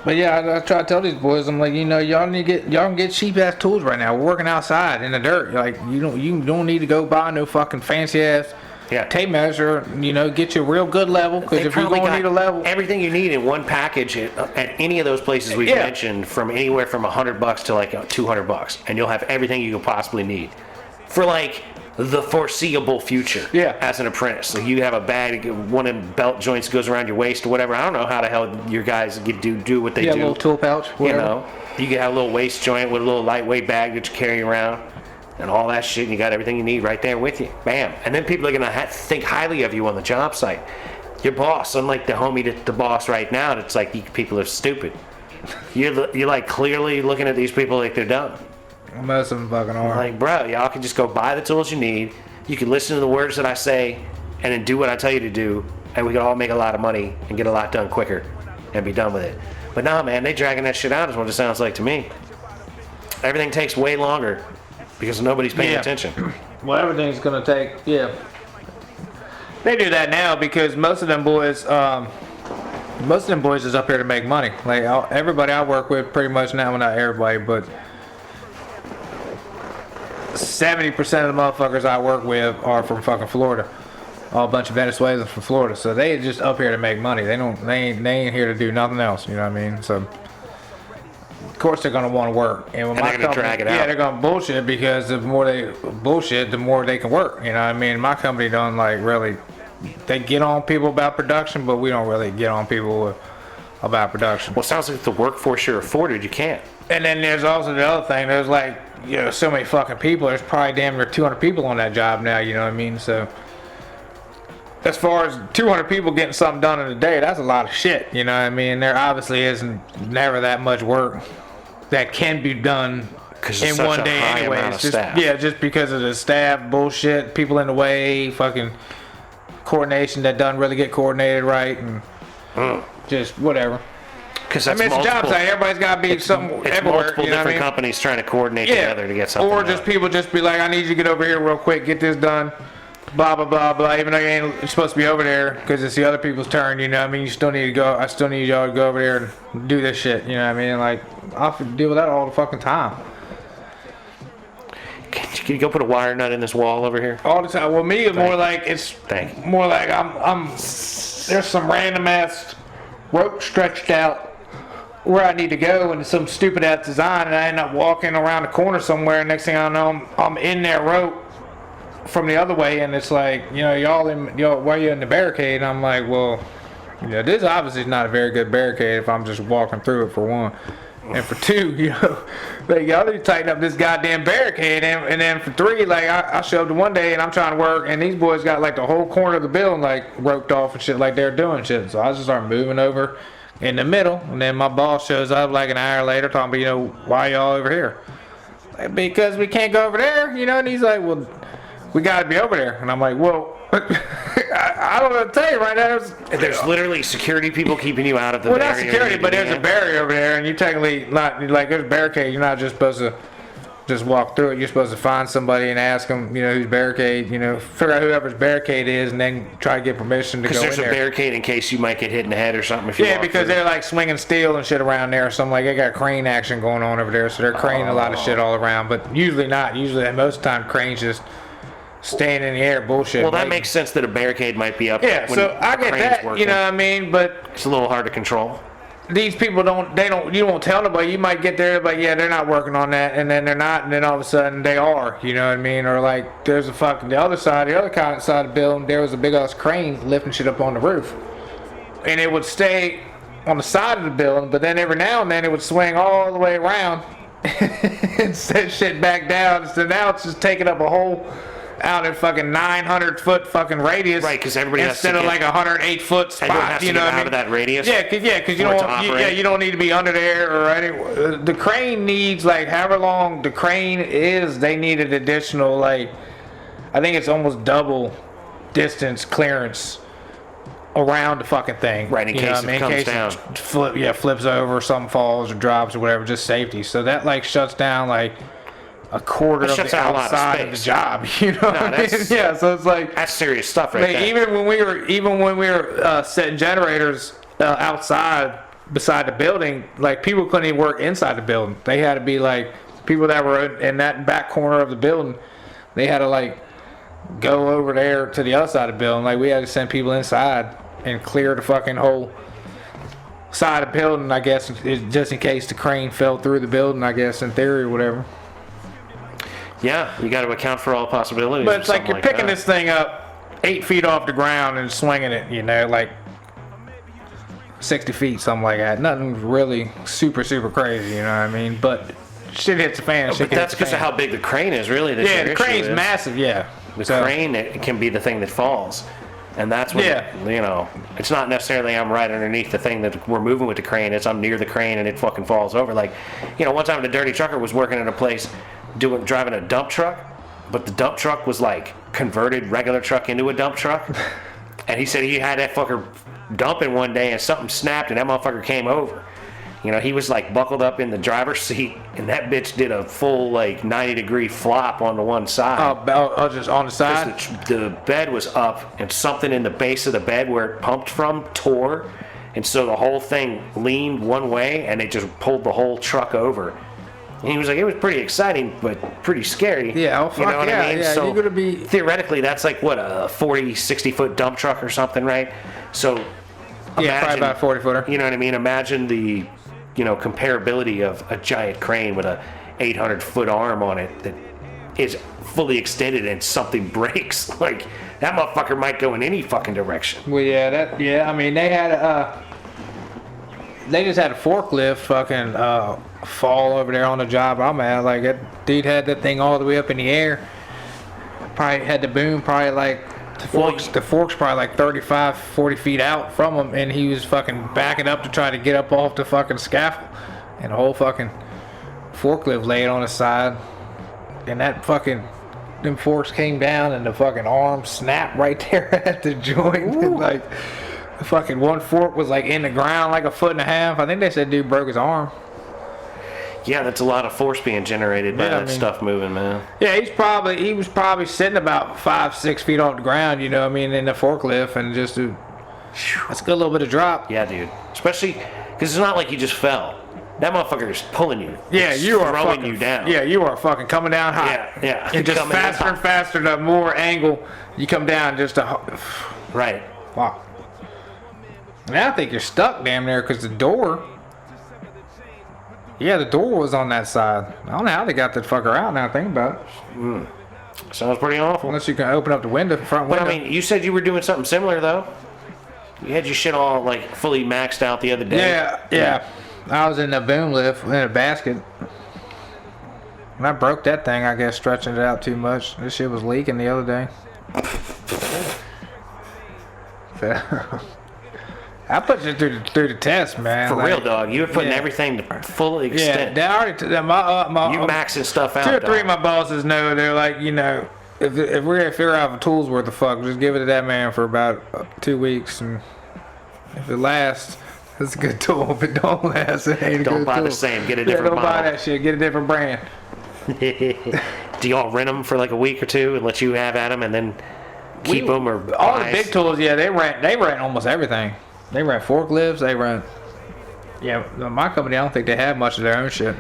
But yeah, I try to tell these boys, I'm like, y'all can get cheap ass tools right now. We're working outside in the dirt. Like, you don't need to go buy no fucking fancy ass tape measure. Get you a real good level, because if you're going to need a level, everything you need in one package at any of those places we've mentioned, from anywhere from $100 to like $200, and you'll have everything you could possibly need for like the foreseeable future. As an apprentice, so you have a bag, one of them belt joints goes around your waist or whatever. I don't know how the hell your guys do what they do. A little tool pouch. Whatever. You can have a little waist joint with a little lightweight bag that you carry around, and all that shit. And you got everything you need right there with you. Bam. And then people are gonna think highly of you on the job site. Your boss, unlike the homie that's the boss right now, that's like, you people are stupid. You're like clearly looking at these people like they're dumb. Most of them fucking are. Like, bro, y'all can just go buy the tools you need. You can listen to the words that I say, and then do what I tell you to do, and we can all make a lot of money and get a lot done quicker and be done with it. But nah, man, they dragging that shit out is what it sounds like to me. Everything takes way longer because nobody's paying attention. Well, everything's gonna take. They do that now because most of them boys is up here to make money. Like, everybody I work with, pretty much now, well, not everybody, but 70% of the motherfuckers I work with are from fucking Florida. All a bunch of Venezuelans from Florida, so they just up here to make money. They ain't here to do nothing else. You know what I mean? So of course they're gonna want to work, and they're gonna drag it out. Yeah, they're gonna bullshit, because the more they bullshit, the more they can work. You know what I mean? My company don't really. They get on people about production, but we don't really get on people about production. Well, it sounds like the workforce you're afforded, you can't. And then there's also the other thing. There's like, so many fucking people. There's probably damn near 200 people on that job now. You know what I mean? So as far as 200 people getting something done in a day, that's a lot of shit. You know what I mean? There obviously isn't never that much work that can be done in one day anyways. Just because of the staff bullshit, people in the way, fucking coordination that doesn't really get coordinated right, and just whatever. Because it's a job site. Everybody's got to be something everywhere. Multiple different companies trying to coordinate together to get something or done. just people just be like, I need you to get over here real quick, get this done, blah blah blah blah. Even though you ain't supposed to be over there because it's the other people's turn. You know what I mean? You still need to go. I still need y'all to go over there and do this shit. You know what I mean? Like, I have to deal with that all the fucking time. Can you go put a wire nut in this wall over here? All the time. Well, me, it's more like more like I'm. There's some random ass rope stretched out where I need to go, and some stupid ass design, and I end up walking around the corner somewhere, and next thing I know, I'm in that rope from the other way, and it's like, y'all why you in the barricade? And I'm like, well, this obviously is not a very good barricade if I'm just walking through it, for one. And for 2, you know, like, y'all need to tighten up this goddamn barricade. And then for 3, like, I showed up one day and I'm trying to work, and these boys got like the whole corner of the building like roped off and shit, like they're doing shit. So I just started moving over in the middle, and then my boss shows up like an hour later talking about, you know, why y'all over here? Like, because we can't go over there, you know. And he's like, well, we gotta be over there. And I'm like, well, I don't know what to tell you right now. There's literally security people keeping you out of the barrier. Well, not security, but there's a barrier over there, and you technically not, like, there's a barricade. You're not just supposed to just walk through it. You're supposed to find somebody and ask them, you know, whose barricade, you know, figure out whoever's barricade is, and then try to get permission to go in there. Because there's a barricade in case you might get hit in the head or something. If you walk because through. they're like swinging steel and shit around there or something. Like, they got crane action going on over there, so they're craning a lot of shit all around. But usually not. Usually, most of the time, cranes just staying in the air bullshit. Well, that makes sense that a barricade might be up. Yeah, when so I get that, working. you know what I mean? But it's a little hard to control. These people you won't tell nobody. You might get there, but yeah, they're not working on that, and then they're not, and then all of a sudden they are, you know what I mean? Or like, there's a fucking, the other side of the building, there was a big ass crane lifting shit up on the roof. And it would stay on the side of the building, but then every now and then it would swing all the way around and set shit back down. So now it's just taking up a whole out at fucking 900-foot fucking radius, right? Because everybody instead has to of like a 108-foot spot, you know what I mean? Out of that radius. Yeah, because you don't need to be under there or anywhere. The crane needs, like, however long the crane is, they need an additional, like, I think it's almost double distance clearance around the fucking thing. Right, in case it comes down. Flips over, something falls or drops or whatever, just safety. So that, like, shuts down like a quarter of the outside of the job, you know what I mean? Yeah, so it's like, that's serious stuff, right there. Even when we were setting generators outside beside the building, like, people couldn't even work inside the building. They had to be like, people that were in that back corner of the building, they had to like go over there to the other side of the building. Like, we had to send people inside and clear the fucking whole side of the building, I guess, just in case the crane fell through the building, I guess, in theory or whatever. Yeah, you got to account for all possibilities. But it's like you're picking this thing up 8 feet off the ground and swinging it, you know, like 60 feet, something like that. Nothing really super crazy, you know what I mean? But shit hits the fan. But that's because of how big the crane is, really. The crane's massive, yeah. The crane, it can be the thing that falls. And that's when, you know, it's not necessarily I'm right underneath the thing that we're moving with the crane. It's I'm near the crane and it fucking falls over. Like, you know, one time the dirty trucker was working in a place driving a dump truck, but the dump truck was like converted regular truck into a dump truck. And he said he had that fucker dumping one day and something snapped and that motherfucker came over. You know, he was like buckled up in the driver's seat and that bitch did a full like 90-degree flop on the one side. Just on the side? The bed was up and something in the base of the bed where it pumped from tore. And so the whole thing leaned one way and it just pulled the whole truck over. And he was like, it was pretty exciting, but pretty scary. Yeah, oh, fuck, you know what I mean? Yeah, so you're gonna be... theoretically, that's like, what, a 40, 60-foot dump truck or something, right? So yeah, imagine, probably about a 40-footer. You know what I mean? Imagine the, you know, comparability of a giant crane with a 800-foot arm on it that is fully extended and something breaks. Like, that motherfucker might go in any fucking direction. Well, I mean, they had they just had a forklift fucking fall over there on the job I'm at. Like, that dude had that thing all the way up in the air. Probably had the boom probably like the fork's probably like 35, 40 feet out from him, and he was fucking backing up to try to get up off the fucking scaffold, and the whole fucking forklift laid on his side, and that fucking, them forks came down and the fucking arm snapped right there at the joint. And like, the fucking one fork was like in the ground like 1.5 feet. I think they said dude broke his arm. Yeah, that's a lot of force being generated by that stuff moving, man. Yeah, he was probably sitting about 5-6 feet off the ground, you know what I mean, in the forklift, and just that's a good little bit of drop. Yeah, dude. Especially because it's not like you just fell. That motherfucker is pulling you. Yeah, you are throwing fucking, you down. Yeah, you are fucking coming down hot. Yeah. And just faster and faster, the more angle you come down, just to. Right. Wow. Now I think you're stuck damn near because the door. Yeah, the door was on that side. I don't know how they got that fucker out now. Think about it. Sounds pretty awful. Unless you can open up the front window. But I mean, you said you were doing something similar though. You had your shit all like fully maxed out the other day. Yeah. I was in the boom lift in a basket. And I broke that thing, I guess, stretching it out too much. This shit was leaking the other day. I put you through the test, man. For like, real, dog. You were putting yeah. everything to full extent. Yeah, they already. My You maxing stuff out. 2 or 3 of dog. my bosses know. They're like, you know, if we're gonna figure out if a tool's worth the fuck, just give it to that man for about 2 weeks, and if it lasts, it's a good tool. If it don't last, it ain't a Don't good buy tool. the same. Get a different don't buy model. that shit. Get a different brand. Do y'all rent them for like a week or two and let you have at them and then keep them or All buy? the big tools, yeah, they rent almost everything. They rent forklifts. They rent. Yeah, my company, I don't think they have much of their own shit.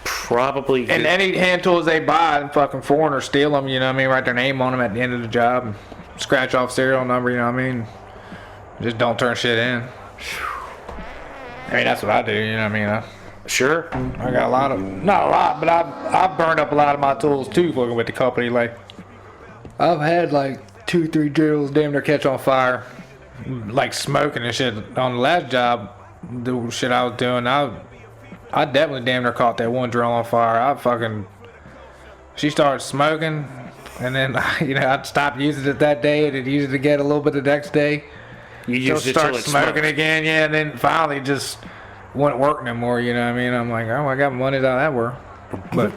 Probably. And good. any hand tools they buy, and fucking foreigners steal them. You know what I mean? Write their name on them at the end of the job, and scratch off serial number. You know what I mean? Just don't turn shit in. I mean, that's what I do. You know what I mean? Sure. I got a lot of, not a lot, but I've burned up a lot of my tools too, fucking with the company. Like, I've had like 2, 3 drills damn near catch on fire, like smoking and shit. On the last job, the shit I was doing, I definitely damn near caught that one drill on fire. She started smoking, and then I stopped using it that day, and then used it again a little bit the next day. You used it Start till it smoking smoked. again, yeah, and then finally just wouldn't work no more. You know what I mean? I'm like, oh, I got money out of that work, but.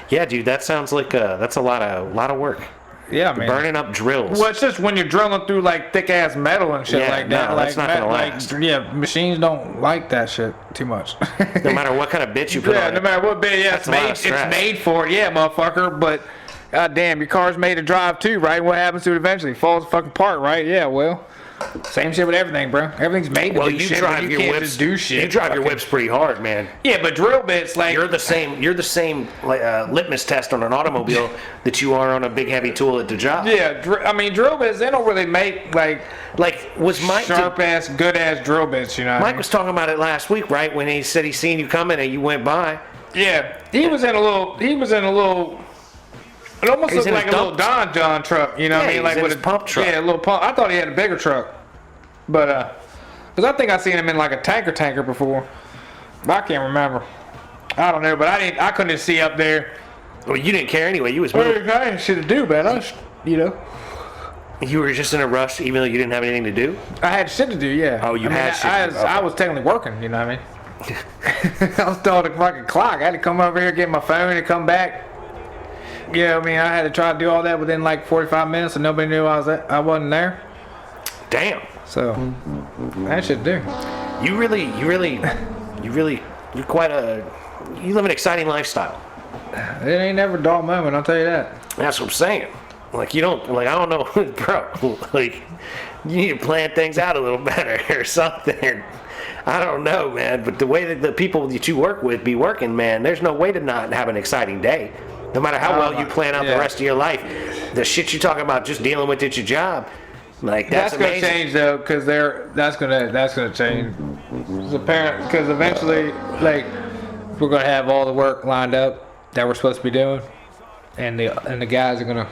Yeah, dude, that sounds like that's a lot of work. Yeah, man. Burning up drills. Well, it's just when you're drilling through like thick ass metal and shit Yeah, like that. no, like, that's not gonna last. Yeah, machines don't like that shit too much. No matter what kind of bit you put Yeah, on no it. matter what bit. Yeah, That's a lot of it's stress. made for it. Yeah, motherfucker. But goddamn, your car's made to drive too, right? What happens to it eventually? Falls fucking apart, right? Yeah, well, same shit with everything, bro. Everything's made to Well, do you shit. but drive you your can't whips. just do shit. You drive your Fucking- whips pretty hard, man. Yeah, but drill bits like You're the same litmus test on an automobile that you are on a big heavy tool at the job. yeah. Drill bits. They don't really make like Was Mike? sharp ass, good ass drill bits. You know. What I Mike mean? was talking about it last week, right? When he said he seen you coming and you went by. Yeah, he was in a little. It almost He's looked in like a his little dump- Don John truck. You know what I Yeah, mean? he's Like in with his pump truck. Yeah, a little pump. I thought he had a bigger truck, but because I think I seen him in like a tanker before. But I can't remember. I don't know, but I couldn't see up there. Well, you didn't care anyway. You was moving. I ain't shit to do, man. You were just in a rush, even though you didn't have anything to do. I had shit to do. Yeah. Oh, you had shit to do. I was technically working. You know what I mean? I was told the fucking clock. I had to come over here, get my phone, and come back. Yeah, I mean, I had to try to do all that within like 45 minutes, and nobody knew I wasn't there. Damn. So, that should do. You're quite you live an exciting lifestyle. It ain't never a dull moment, I'll tell you that. That's what I'm saying. Like I don't know, bro. Like you need to plan things out a little better or something. I don't know, man. But the way that the people that you work with be working, man, there's no way to not have an exciting day. No matter how well you plan out the rest of your life, the shit you're talking about just dealing with at your job, like that's gonna amazing. change though, because that's gonna change. Because eventually, like, we're gonna have all the work lined up that we're supposed to be doing, and the guys are gonna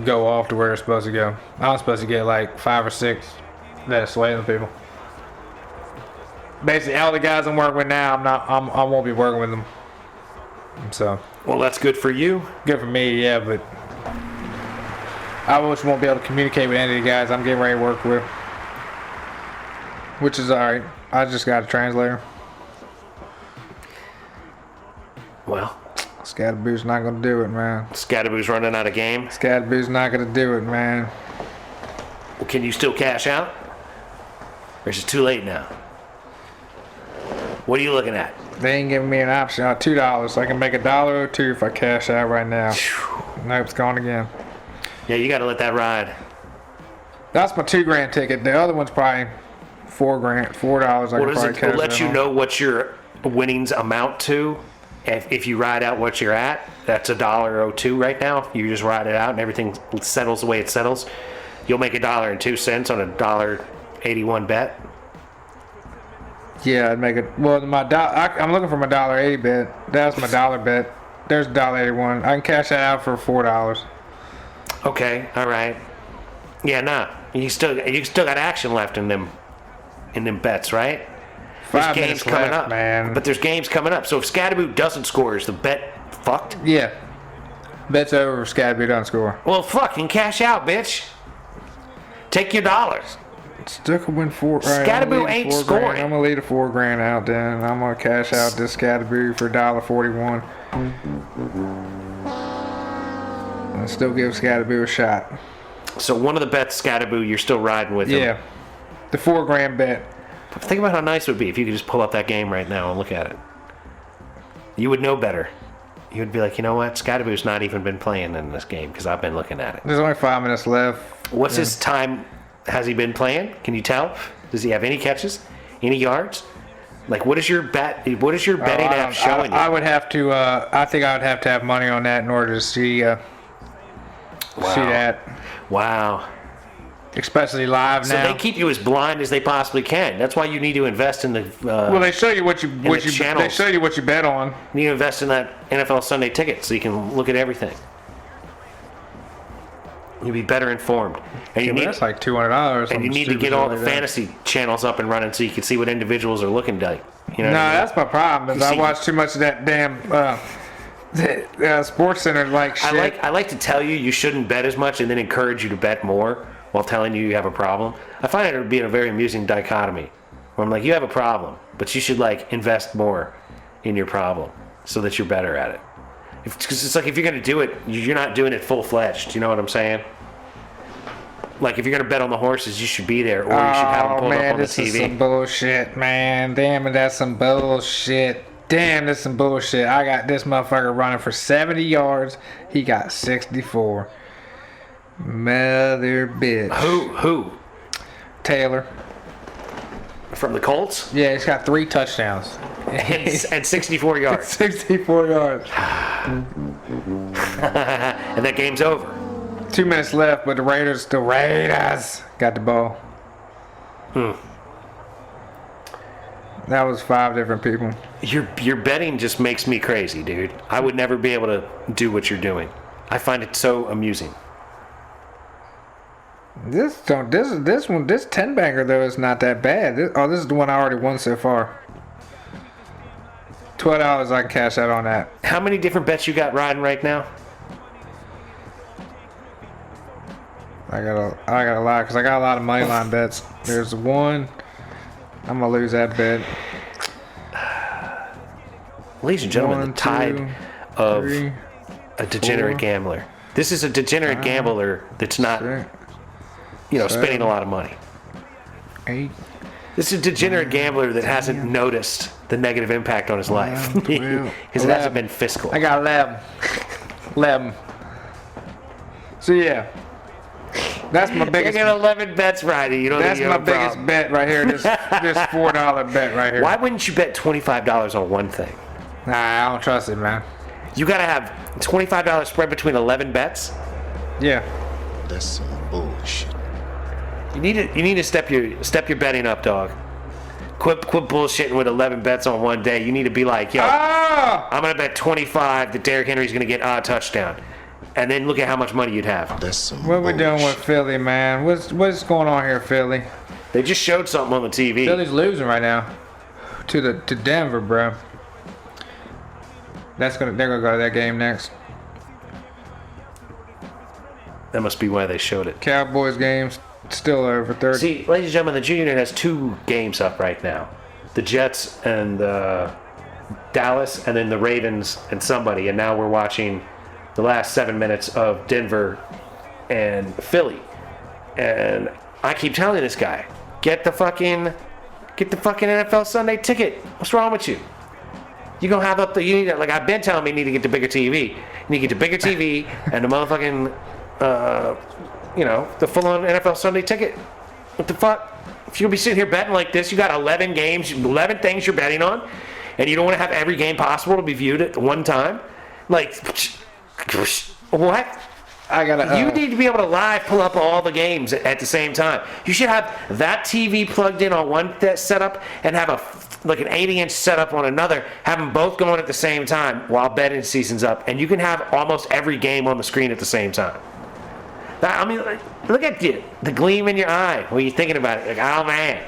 go off to where they're supposed to go. I'm supposed to get like 5 or 6 that are swaying people. Basically, all the guys I'm working with now, I won't be working with them. So. Well, that's good for you. Good for me, yeah, but I just won't be able to communicate with any of the guys I'm getting ready to work with. Which is alright. I just got a translator. Well, Scatterboo's not gonna do it, man. Scatterboo's running out of game. Scatterboo's not gonna do it, man. Well, can you still cash out? Or is it too late now? What are you looking at? They ain't giving me an option on $2. So I can make $1.02 if I cash out right now. Nope, it's gone again. Yeah, you gotta let that ride. That's my $2,000 ticket. The other one's probably $4,000. $4. I What can does probably it cash let in you on. know what your winnings amount to? If you ride out what you're at, that's $1.02 right now. You just ride it out and everything settles the way it settles. You'll make $1.02 on a $1.81 bet. Yeah, I'd make it. Well, I'm looking for my $1.80 bet. That's my dollar bet. There's $1.81. I can cash that out for $4. Okay, all right. Yeah, nah. You still got action left in them in them bets, right? 5 There's games minutes coming left, up, man. But there's games coming up. So if Scadaboo doesn't score, is the bet fucked? Yeah. Bet's over if Scadaboo doesn't score. Well, fucking cash out, bitch. Take your dollars. Still could win four. Scadaboo ain't scoring. I'm gonna leave the $4,000 out then. I'm gonna cash out this Scadaboo for $1.41. And still give Scadaboo a shot. So one of the bets, Scadaboo, you're still riding with him. Yeah. The $4,000 bet. But think about how nice it would be if you could just pull up that game right now and look at it. You would know better. You would be like, you know what? Scadaboo's not even been playing in this game because I've been looking at it. There's only 5 minutes left. What's his time? Has he been playing? Can you tell? Does he have any catches? Any yards? Like, what is your bet? What is your betting app showing you? I would have to. I think I would have to have money on that in order to see. See that. Wow. Especially live So now. they keep you as blind as they possibly can. That's why you need to invest in the. Well, they show you what you the channels. they show you what you bet on. You need to invest in that NFL Sunday ticket so you can look at everything. You'll be better informed, and you need That's like $200. and you need to get all the fantasy channels up and running so you can see what individuals are looking like. You know. No, what I mean? that's my problem. Is I watch too much of that damn Sports Center like shit. I like to tell you shouldn't bet as much and then encourage you to bet more while telling you have a problem. I find it to be a very amusing dichotomy where I'm like, you have a problem, but you should like invest more in your problem so that you're better at it. Because it's like if you're going to do it, you're not doing it full-fledged. You know what I'm saying? Like if you're going to bet on the horses, you should be there, or you should have them pulled up on the this is TV. some bullshit, man. Damn it, that's some bullshit. Damn, that's some bullshit. I got this motherfucker running for 70 yards. He got 64. Mother bitch. Who? Taylor. From the Colts? Yeah, he's got 3 touchdowns. And 64 yards. 64 yards. And that game's over. 2 minutes left, but the Raiders got the ball. That was 5 different people. Your betting just makes me crazy, dude. I would never be able to do what you're doing. I find it so amusing. This 10 banger though is not that bad. This is the one I already won so far. $12 I can cash out on that. How many different bets you got riding right now? I got a lot because I got a lot of money line bets. There's one. I'm gonna lose that bet. Ladies and gentlemen, 1, the tide 2, of 3, a degenerate 4, gambler. This is a degenerate gambler that's not, 6, spending a lot of money. 8. This is a degenerate gambler that hasn't noticed the negative impact on his life. 12, Because it hasn't been fiscal. I got 11. 11. So yeah, that's my You biggest. got 11 bets riding. You don't That's think you my have a biggest problem. bet right here. This $4 bet right here. Why wouldn't you bet $25 on one thing? Nah, I don't trust it, man. You got to have $25 spread between 11 bets. Yeah. That's some bullshit. You need to step your betting up, dog. Quit bullshitting with 11 bets on one day. You need to be like, yo, I'm gonna bet 25 that Derrick Henry's gonna get a touchdown, and then look at how much money you'd have. That's some What we bullshit. doing with Philly, man? What's going on here, Philly? They just showed something on the TV. Philly's losing right now to Denver, bro. They're gonna go to that game next. That must be why they showed it. Cowboys game's still over 30. See, ladies and gentlemen, the Junior Net has 2 games up right now: the Jets and Dallas, and then the Ravens and somebody. And now we're watching the last 7 minutes of Denver and Philly. And I keep telling this guy, get the fucking NFL Sunday ticket. What's wrong with you? You gonna have up you need like I've been telling me you need to get the bigger TV. You need to get the bigger TV and the motherfucking the full-on NFL Sunday ticket. What the fuck? If you'll be sitting here betting like this, you got 11 games, 11 things you're betting on, and you don't want to have every game possible to be viewed at one time. Like, what? You need to be able to live pull up all the games at the same time. You should have that TV plugged in on one setup and have an 80-inch setup on another. Have them both going at the same time while betting season's up, and you can have almost every game on the screen at the same time. I mean, look at the gleam in your eye when you're thinking about it. Like, oh man,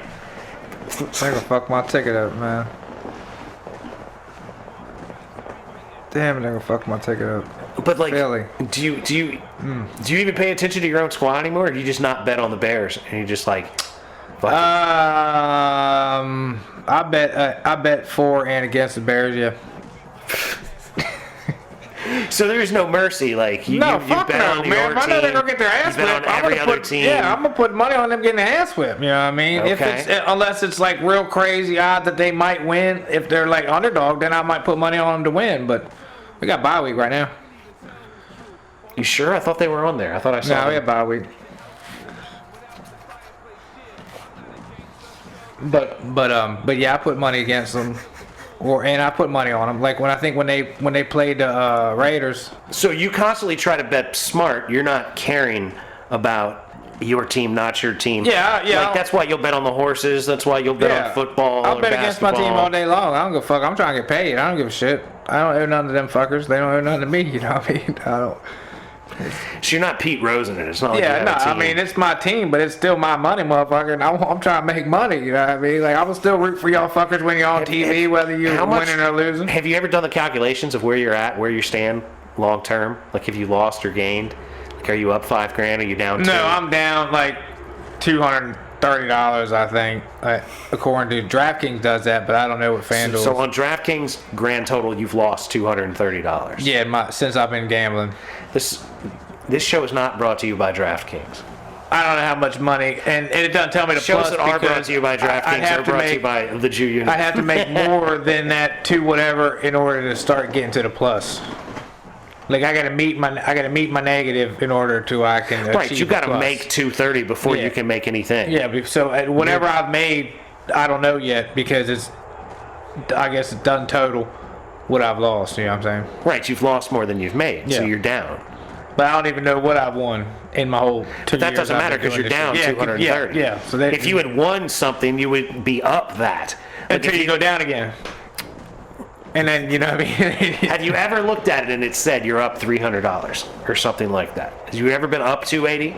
They gonna fuck my ticket up, man. Damn, they gonna fuck my ticket up. But like, Really? do you even pay attention to your own squad anymore? Or do you just not bet on the Bears and you just like, fuck it? I bet for and against the Bears. Yeah. So there's no mercy, like you Fuck bet no, on your man. If I know they're gonna get their ass you bet whipped, on every other put, team. Yeah, I'm gonna put money on them getting their ass whipped. You know what I mean? If Okay. it's unless it's like real crazy odd that they might win, if they're like underdog, then I might put money on them to win. But we got bye week right now. You sure? I thought they were on there. I thought I saw No, we them. have bye week. But yeah, I put money against them, and I put money on them. Like when they played the Raiders. So you constantly try to bet smart. You're not caring about your team, not your team. Yeah. Like that's why you'll bet on the horses. That's why you'll bet on football. I'll or bet against my basketball. team all day long. I don't give a fuck. I'm trying to get paid. I don't give a shit. I don't owe none of them fuckers. They don't owe none to me. You know what I mean? I don't. So you're not Pete Rose in it. It's not like you Yeah, have no. a team. I mean, it's my team, but it's still my money, motherfucker. And I'm trying to make money. You know what I mean? Like I will still root for y'all fuckers when you're on TV, whether you're winning or losing. Have you ever done the calculations of where you're at, where you stand long term? Like have you lost or gained? Like are you up $5,000? Are you down? No, $2,000? I'm down like $230, I think. According to DraftKings does that, but I don't know what FanDuel. So on DraftKings, grand total, you've lost $230. Yeah, since I've been gambling. This show is not brought to you by DraftKings. I don't know how much money, and it doesn't tell me the Shows plus that are brought because to you by DraftKings are brought to you by the Jew Unit. I have to make more than that to whatever in order to start getting to the plus. Like I gotta meet my negative in order to I can Right, achieve you got the to plus. make $230 before you can make anything. Yeah, so whatever I've made, I don't know yet because I guess it's done total what I've lost. You know what I'm saying? Right, you've lost more than you've made, so Yeah. you're down. But I don't even know what I've won in my whole 2 years. But that doesn't I've matter been because you're doing down this shit. 230. Yeah. So if you had won something, you would be up that. Like until if you go down again. And then, you know what I mean? Have you ever looked at it and it said you're up $300 or something like that? Have you ever been up 280?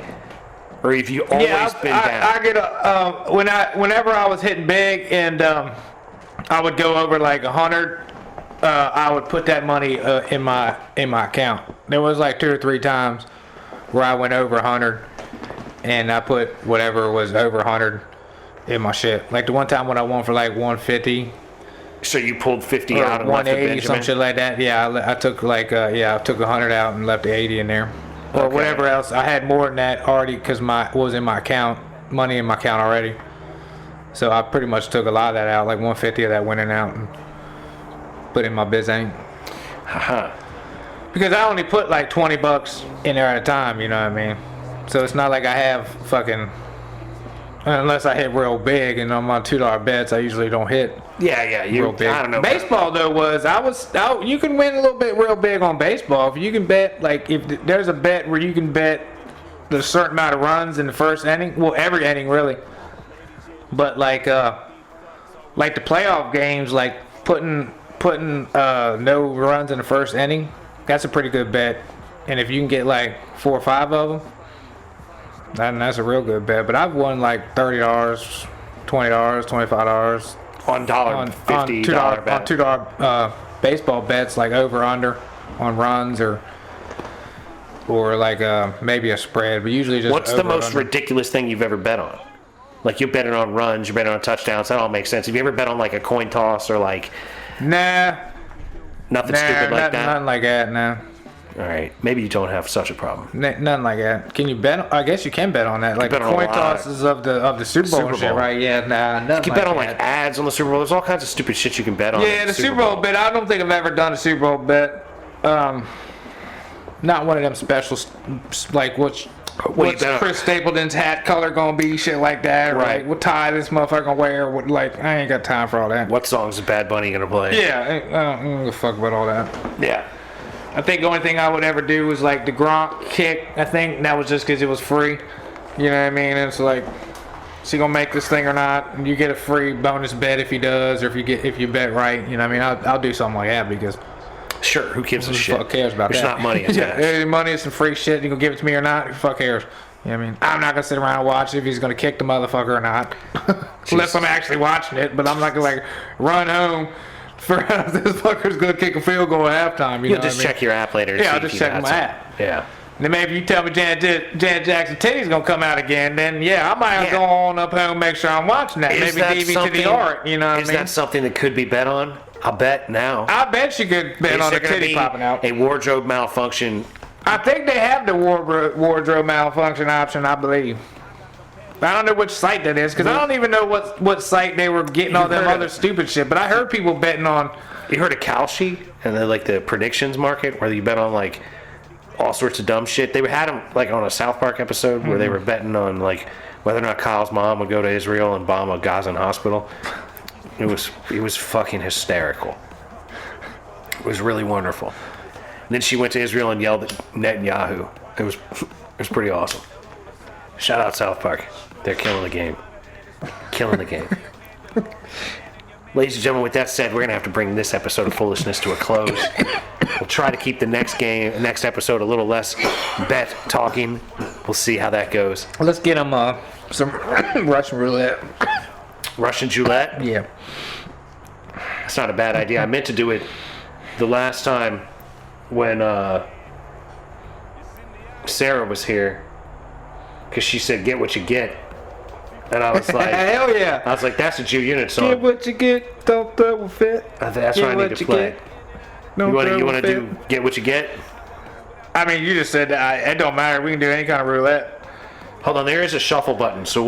Or have you always been down? I get whenever I was hitting big and I would go over like 100, I would put that money in my account. There was like 2 or 3 times where I went over 100 and I put whatever was over 100 in my shit. Like the one time when I won for like 150. So you pulled 50 Or out and left the 180, Benjamin? some shit like that. Yeah, I took like I took 100 out and left the 80 in there, or Okay. whatever else. I had more than that already because was in my account, money in my account already. So I pretty much took a lot of that out, like 150 of that went in out and put in my biz ain't. Because I only put like $20 in there at a time. You know what I mean? So it's not like I have fucking. Unless I hit real big, and on my $2 bets, I usually don't hit. Yeah, Real big. I don't know. Baseball though you can win a little bit real big on baseball if you can bet like if there's a bet where you can bet the certain amount of runs in the first inning, well every inning really, but like the playoff games, like putting no runs in the first inning, that's a pretty good bet, and if you can get like 4 or 5 of them, then that's a real good bet. But I've won like $30, $20, $25. on $1.50 bet. On $2 baseball bets, like over under on runs or like maybe a spread, but usually just. What's over the most under. ridiculous thing you've ever bet on? Like you're betting on runs, you're betting on touchdowns. That all makes sense. Have you ever bet on like a coin toss or like Nah, nothing stupid like that? nothing like that. Nah, All right, maybe you don't have such a problem. nothing like that. Can you bet? I guess you can bet on that. Like bet on a coin lot. tosses of the Super Bowl, Super and shit, Bowl. right? Yeah, nah, nothing. You can bet on that. like ads on the Super Bowl. There's all kinds of stupid shit you can bet on. Yeah, the Super Bowl bet. I don't think I've ever done a Super Bowl bet. Not one of them special, like what's bet on? Chris Stapleton's hat color gonna be, shit like that. Or Right. like, what tie this motherfucker gonna wear? What, like, I ain't got time for all that. What songs is Bad Bunny gonna play? Yeah, I don't give a fuck about all that. Yeah. I think the only thing I would ever do was like the Gronk kick. I think that was just because it was free. You know what I mean? And it's like, is he gonna make this thing or not? And you get a free bonus bet if he does, or if you bet right. You know what I mean? I'll do something like that because Sure. Who gives a who the shit? fuck cares about There's that? not money yeah, attached. there's money, it's some free shit. You gonna give it to me or not? Who the fuck cares? You know what I mean? I'm not gonna sit around and watch if he's gonna kick the motherfucker or not. Unless I'm actually watching it, but I'm not gonna like run home for this fucker's gonna kick a field goal at halftime. You You'll know just what I mean? check your app later. Yeah, I'll just check my app. Yeah. And then maybe you tell me Janet Jackson titty's gonna come out again, then yeah, I might go on up home and make sure I'm watching that. Is Maybe that DV to something- the art, you know what I Is mean? that something that could be bet on? I'll bet now. I bet you could bet Is on there a gonna titty be popping out. a wardrobe malfunction? I think they have the wardrobe malfunction option, I believe. I don't know which site that is, because I don't even know what site they were getting all them other stupid shit, but I heard people betting on... You heard of Kalshi and then like the predictions market where you bet on like all sorts of dumb shit. They had them like on a South Park episode where they were betting on like whether or not Kyle's mom would go to Israel and bomb a Gazan hospital. It was fucking hysterical. It was really wonderful. And then she went to Israel and yelled at Netanyahu. It was pretty awesome. Shout out South Park. They're killing the game. Killing the game. Ladies and gentlemen, with that said, we're going to have to bring this episode of Foolishness to a close. We'll try to keep the next episode a little less bet talking. We'll see how that goes. Let's get them some Russian roulette. Russian JuLette? Yeah. That's not a bad idea. I meant to do it the last time when Sarah was here, because she said, "Get what you get." And I was like, hell yeah. I was like, that's a Jew Unit song. Get what you get, don't double fit. That's what I need to play. You want to do Get What You Get? I mean, you just said that. It don't matter. We can do any kind of roulette. Hold on, there is a shuffle button, so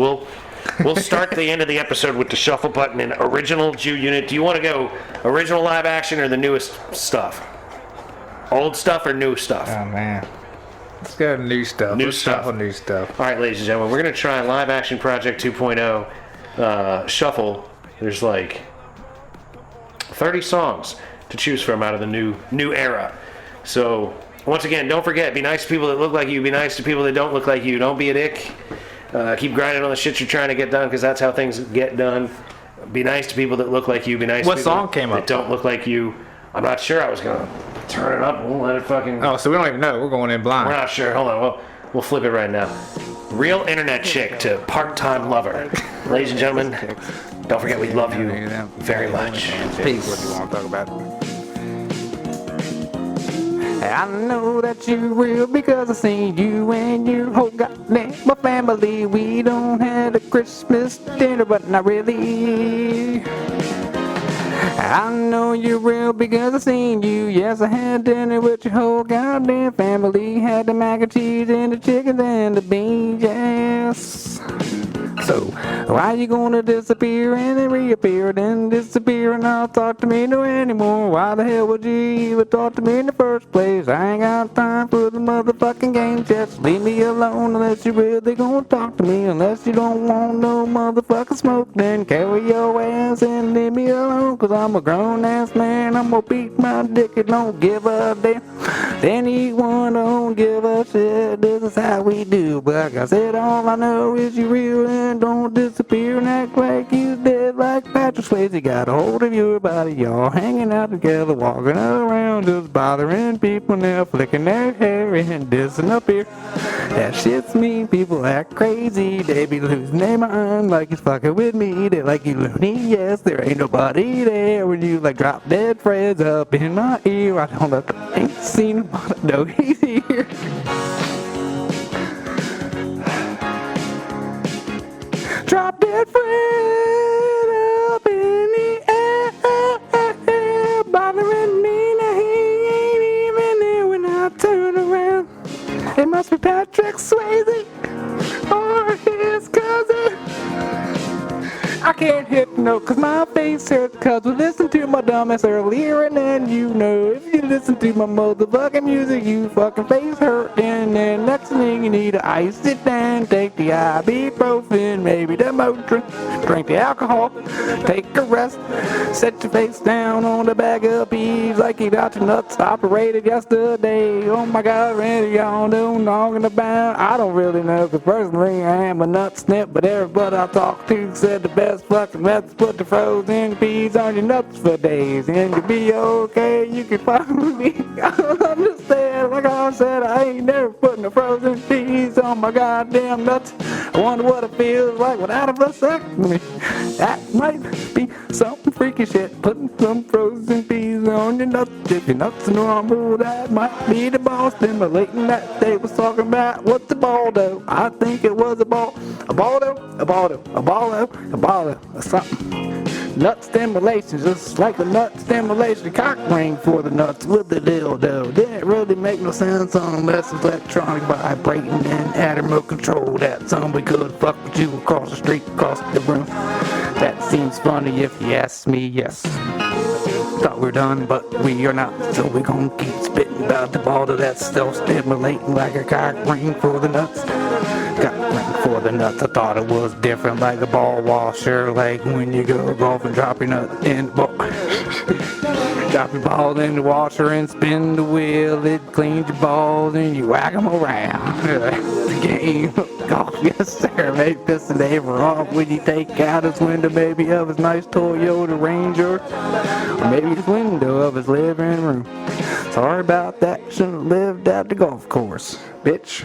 we'll start the end of the episode with the shuffle button in original Jew Unit. Do you want to go original live action or the newest stuff? Old stuff or new stuff? Oh man. Let's go to new stuff. New Let's stuff. shuffle new stuff. All right, ladies and gentlemen, we're going to try Live Action Project 2.0 Shuffle. There's like 30 songs to choose from out of the new era. So, once again, don't forget, be nice to people that look like you, be nice to people that don't look like you. Don't be a dick. Keep grinding on the shit you're trying to get done, because that's how things get done. Be nice to people that look like you. Be nice What to people song came that up? don't look like you. I'm not sure. I was going to turn it up. We'll let it fucking... Oh, so we don't even know. We're going in blind. We're not sure. Hold on. We'll flip it right now. Real internet chick to part-time lover. Ladies and gentlemen, don't forget we love you very much. Peace. What do you want to talk about? I know that you're real because I seen you and your whole goddamn family. We don't have a Christmas dinner, but not really. I know you're real because I seen you. Yes, I had dinner with your whole goddamn family. Had the mac and cheese and the chicken and the beans, yes. So, why you gonna disappear and then reappear, then disappear and not talk to me no anymore? Why the hell would you even talk to me in the first place? I ain't got time for the motherfucking game. Just leave me alone unless you really gonna talk to me. Unless you don't want no motherfucking smoke, then carry your ass and leave me alone. Cause I'm a grown ass man, I'm gonna beat my dick and don't give a damn. Anyone don't give a shit, this is how we do. But like I said, all I know is you real and don't disappear and act like you dead like Patrick Swayze. Got a hold of your body, y'all hanging out together, walking around, just bothering people now, flicking their hair and dissing up here. That shit's mean, people act crazy, they be losing their mind like it's fucking with me. They like you loony, yes, there ain't nobody there when you like drop dead friends up in my ear. I don't know, ain't seen him, but I know he's here. Drop dead friend up in the air, bothering me, now he ain't even there when I turn around. It must be Patrick Swayze or his cousin. I can't hit the note cause my face hurts, cause we listened to my dumbass earlier, and then you know if you listen to my motherfucking music, you fucking face hurt, and then next thing you need to ice it down, take the ibuprofen, maybe the Motrin, drink the alcohol, take a rest, set your face down on the bag of peas like you got your nuts operated yesterday. Oh my god, really y'all know what I'm talking about? I don't really know, cause personally I am a nut snip, but everybody I talked to said the best fucking method, put the frozen peas on your nuts for days and you'll be okay. You can follow me. I don't understand like I said, I ain't never putting the frozen peas on my goddamn nuts. I wonder what it feels like without a vasectomy. That might be something freaky shit, putting some frozen peas on your nuts. If your nuts are normal, that might be the ball stimulating that they was talking about. What's the ball though? I think it was a ball or something. Nut stimulation, just like a nut stimulation cock ring for the nuts with the dildo. Didn't really make no sense unless it's electronic vibrating and had remote control that somebody could fuck with you across the street, across the room. That seems funny if you ask me, yes. Thought we were done, but we are not, so we gon' keep spitting about the ball that's still stimulating like a cock ring for the nuts. Cock ring for the nuts, I thought it was different like a ball washer, like when you go golf and drop your nut in the ball. Drop your ball in the washer and spin the wheel, it cleans your balls and you whack them around. The game of golf, yes sir, make this the neighbor off when you take out his window maybe of his nice Toyota Ranger, or maybe his window of his living room. Sorry about that, shouldn't have lived at the golf course, bitch.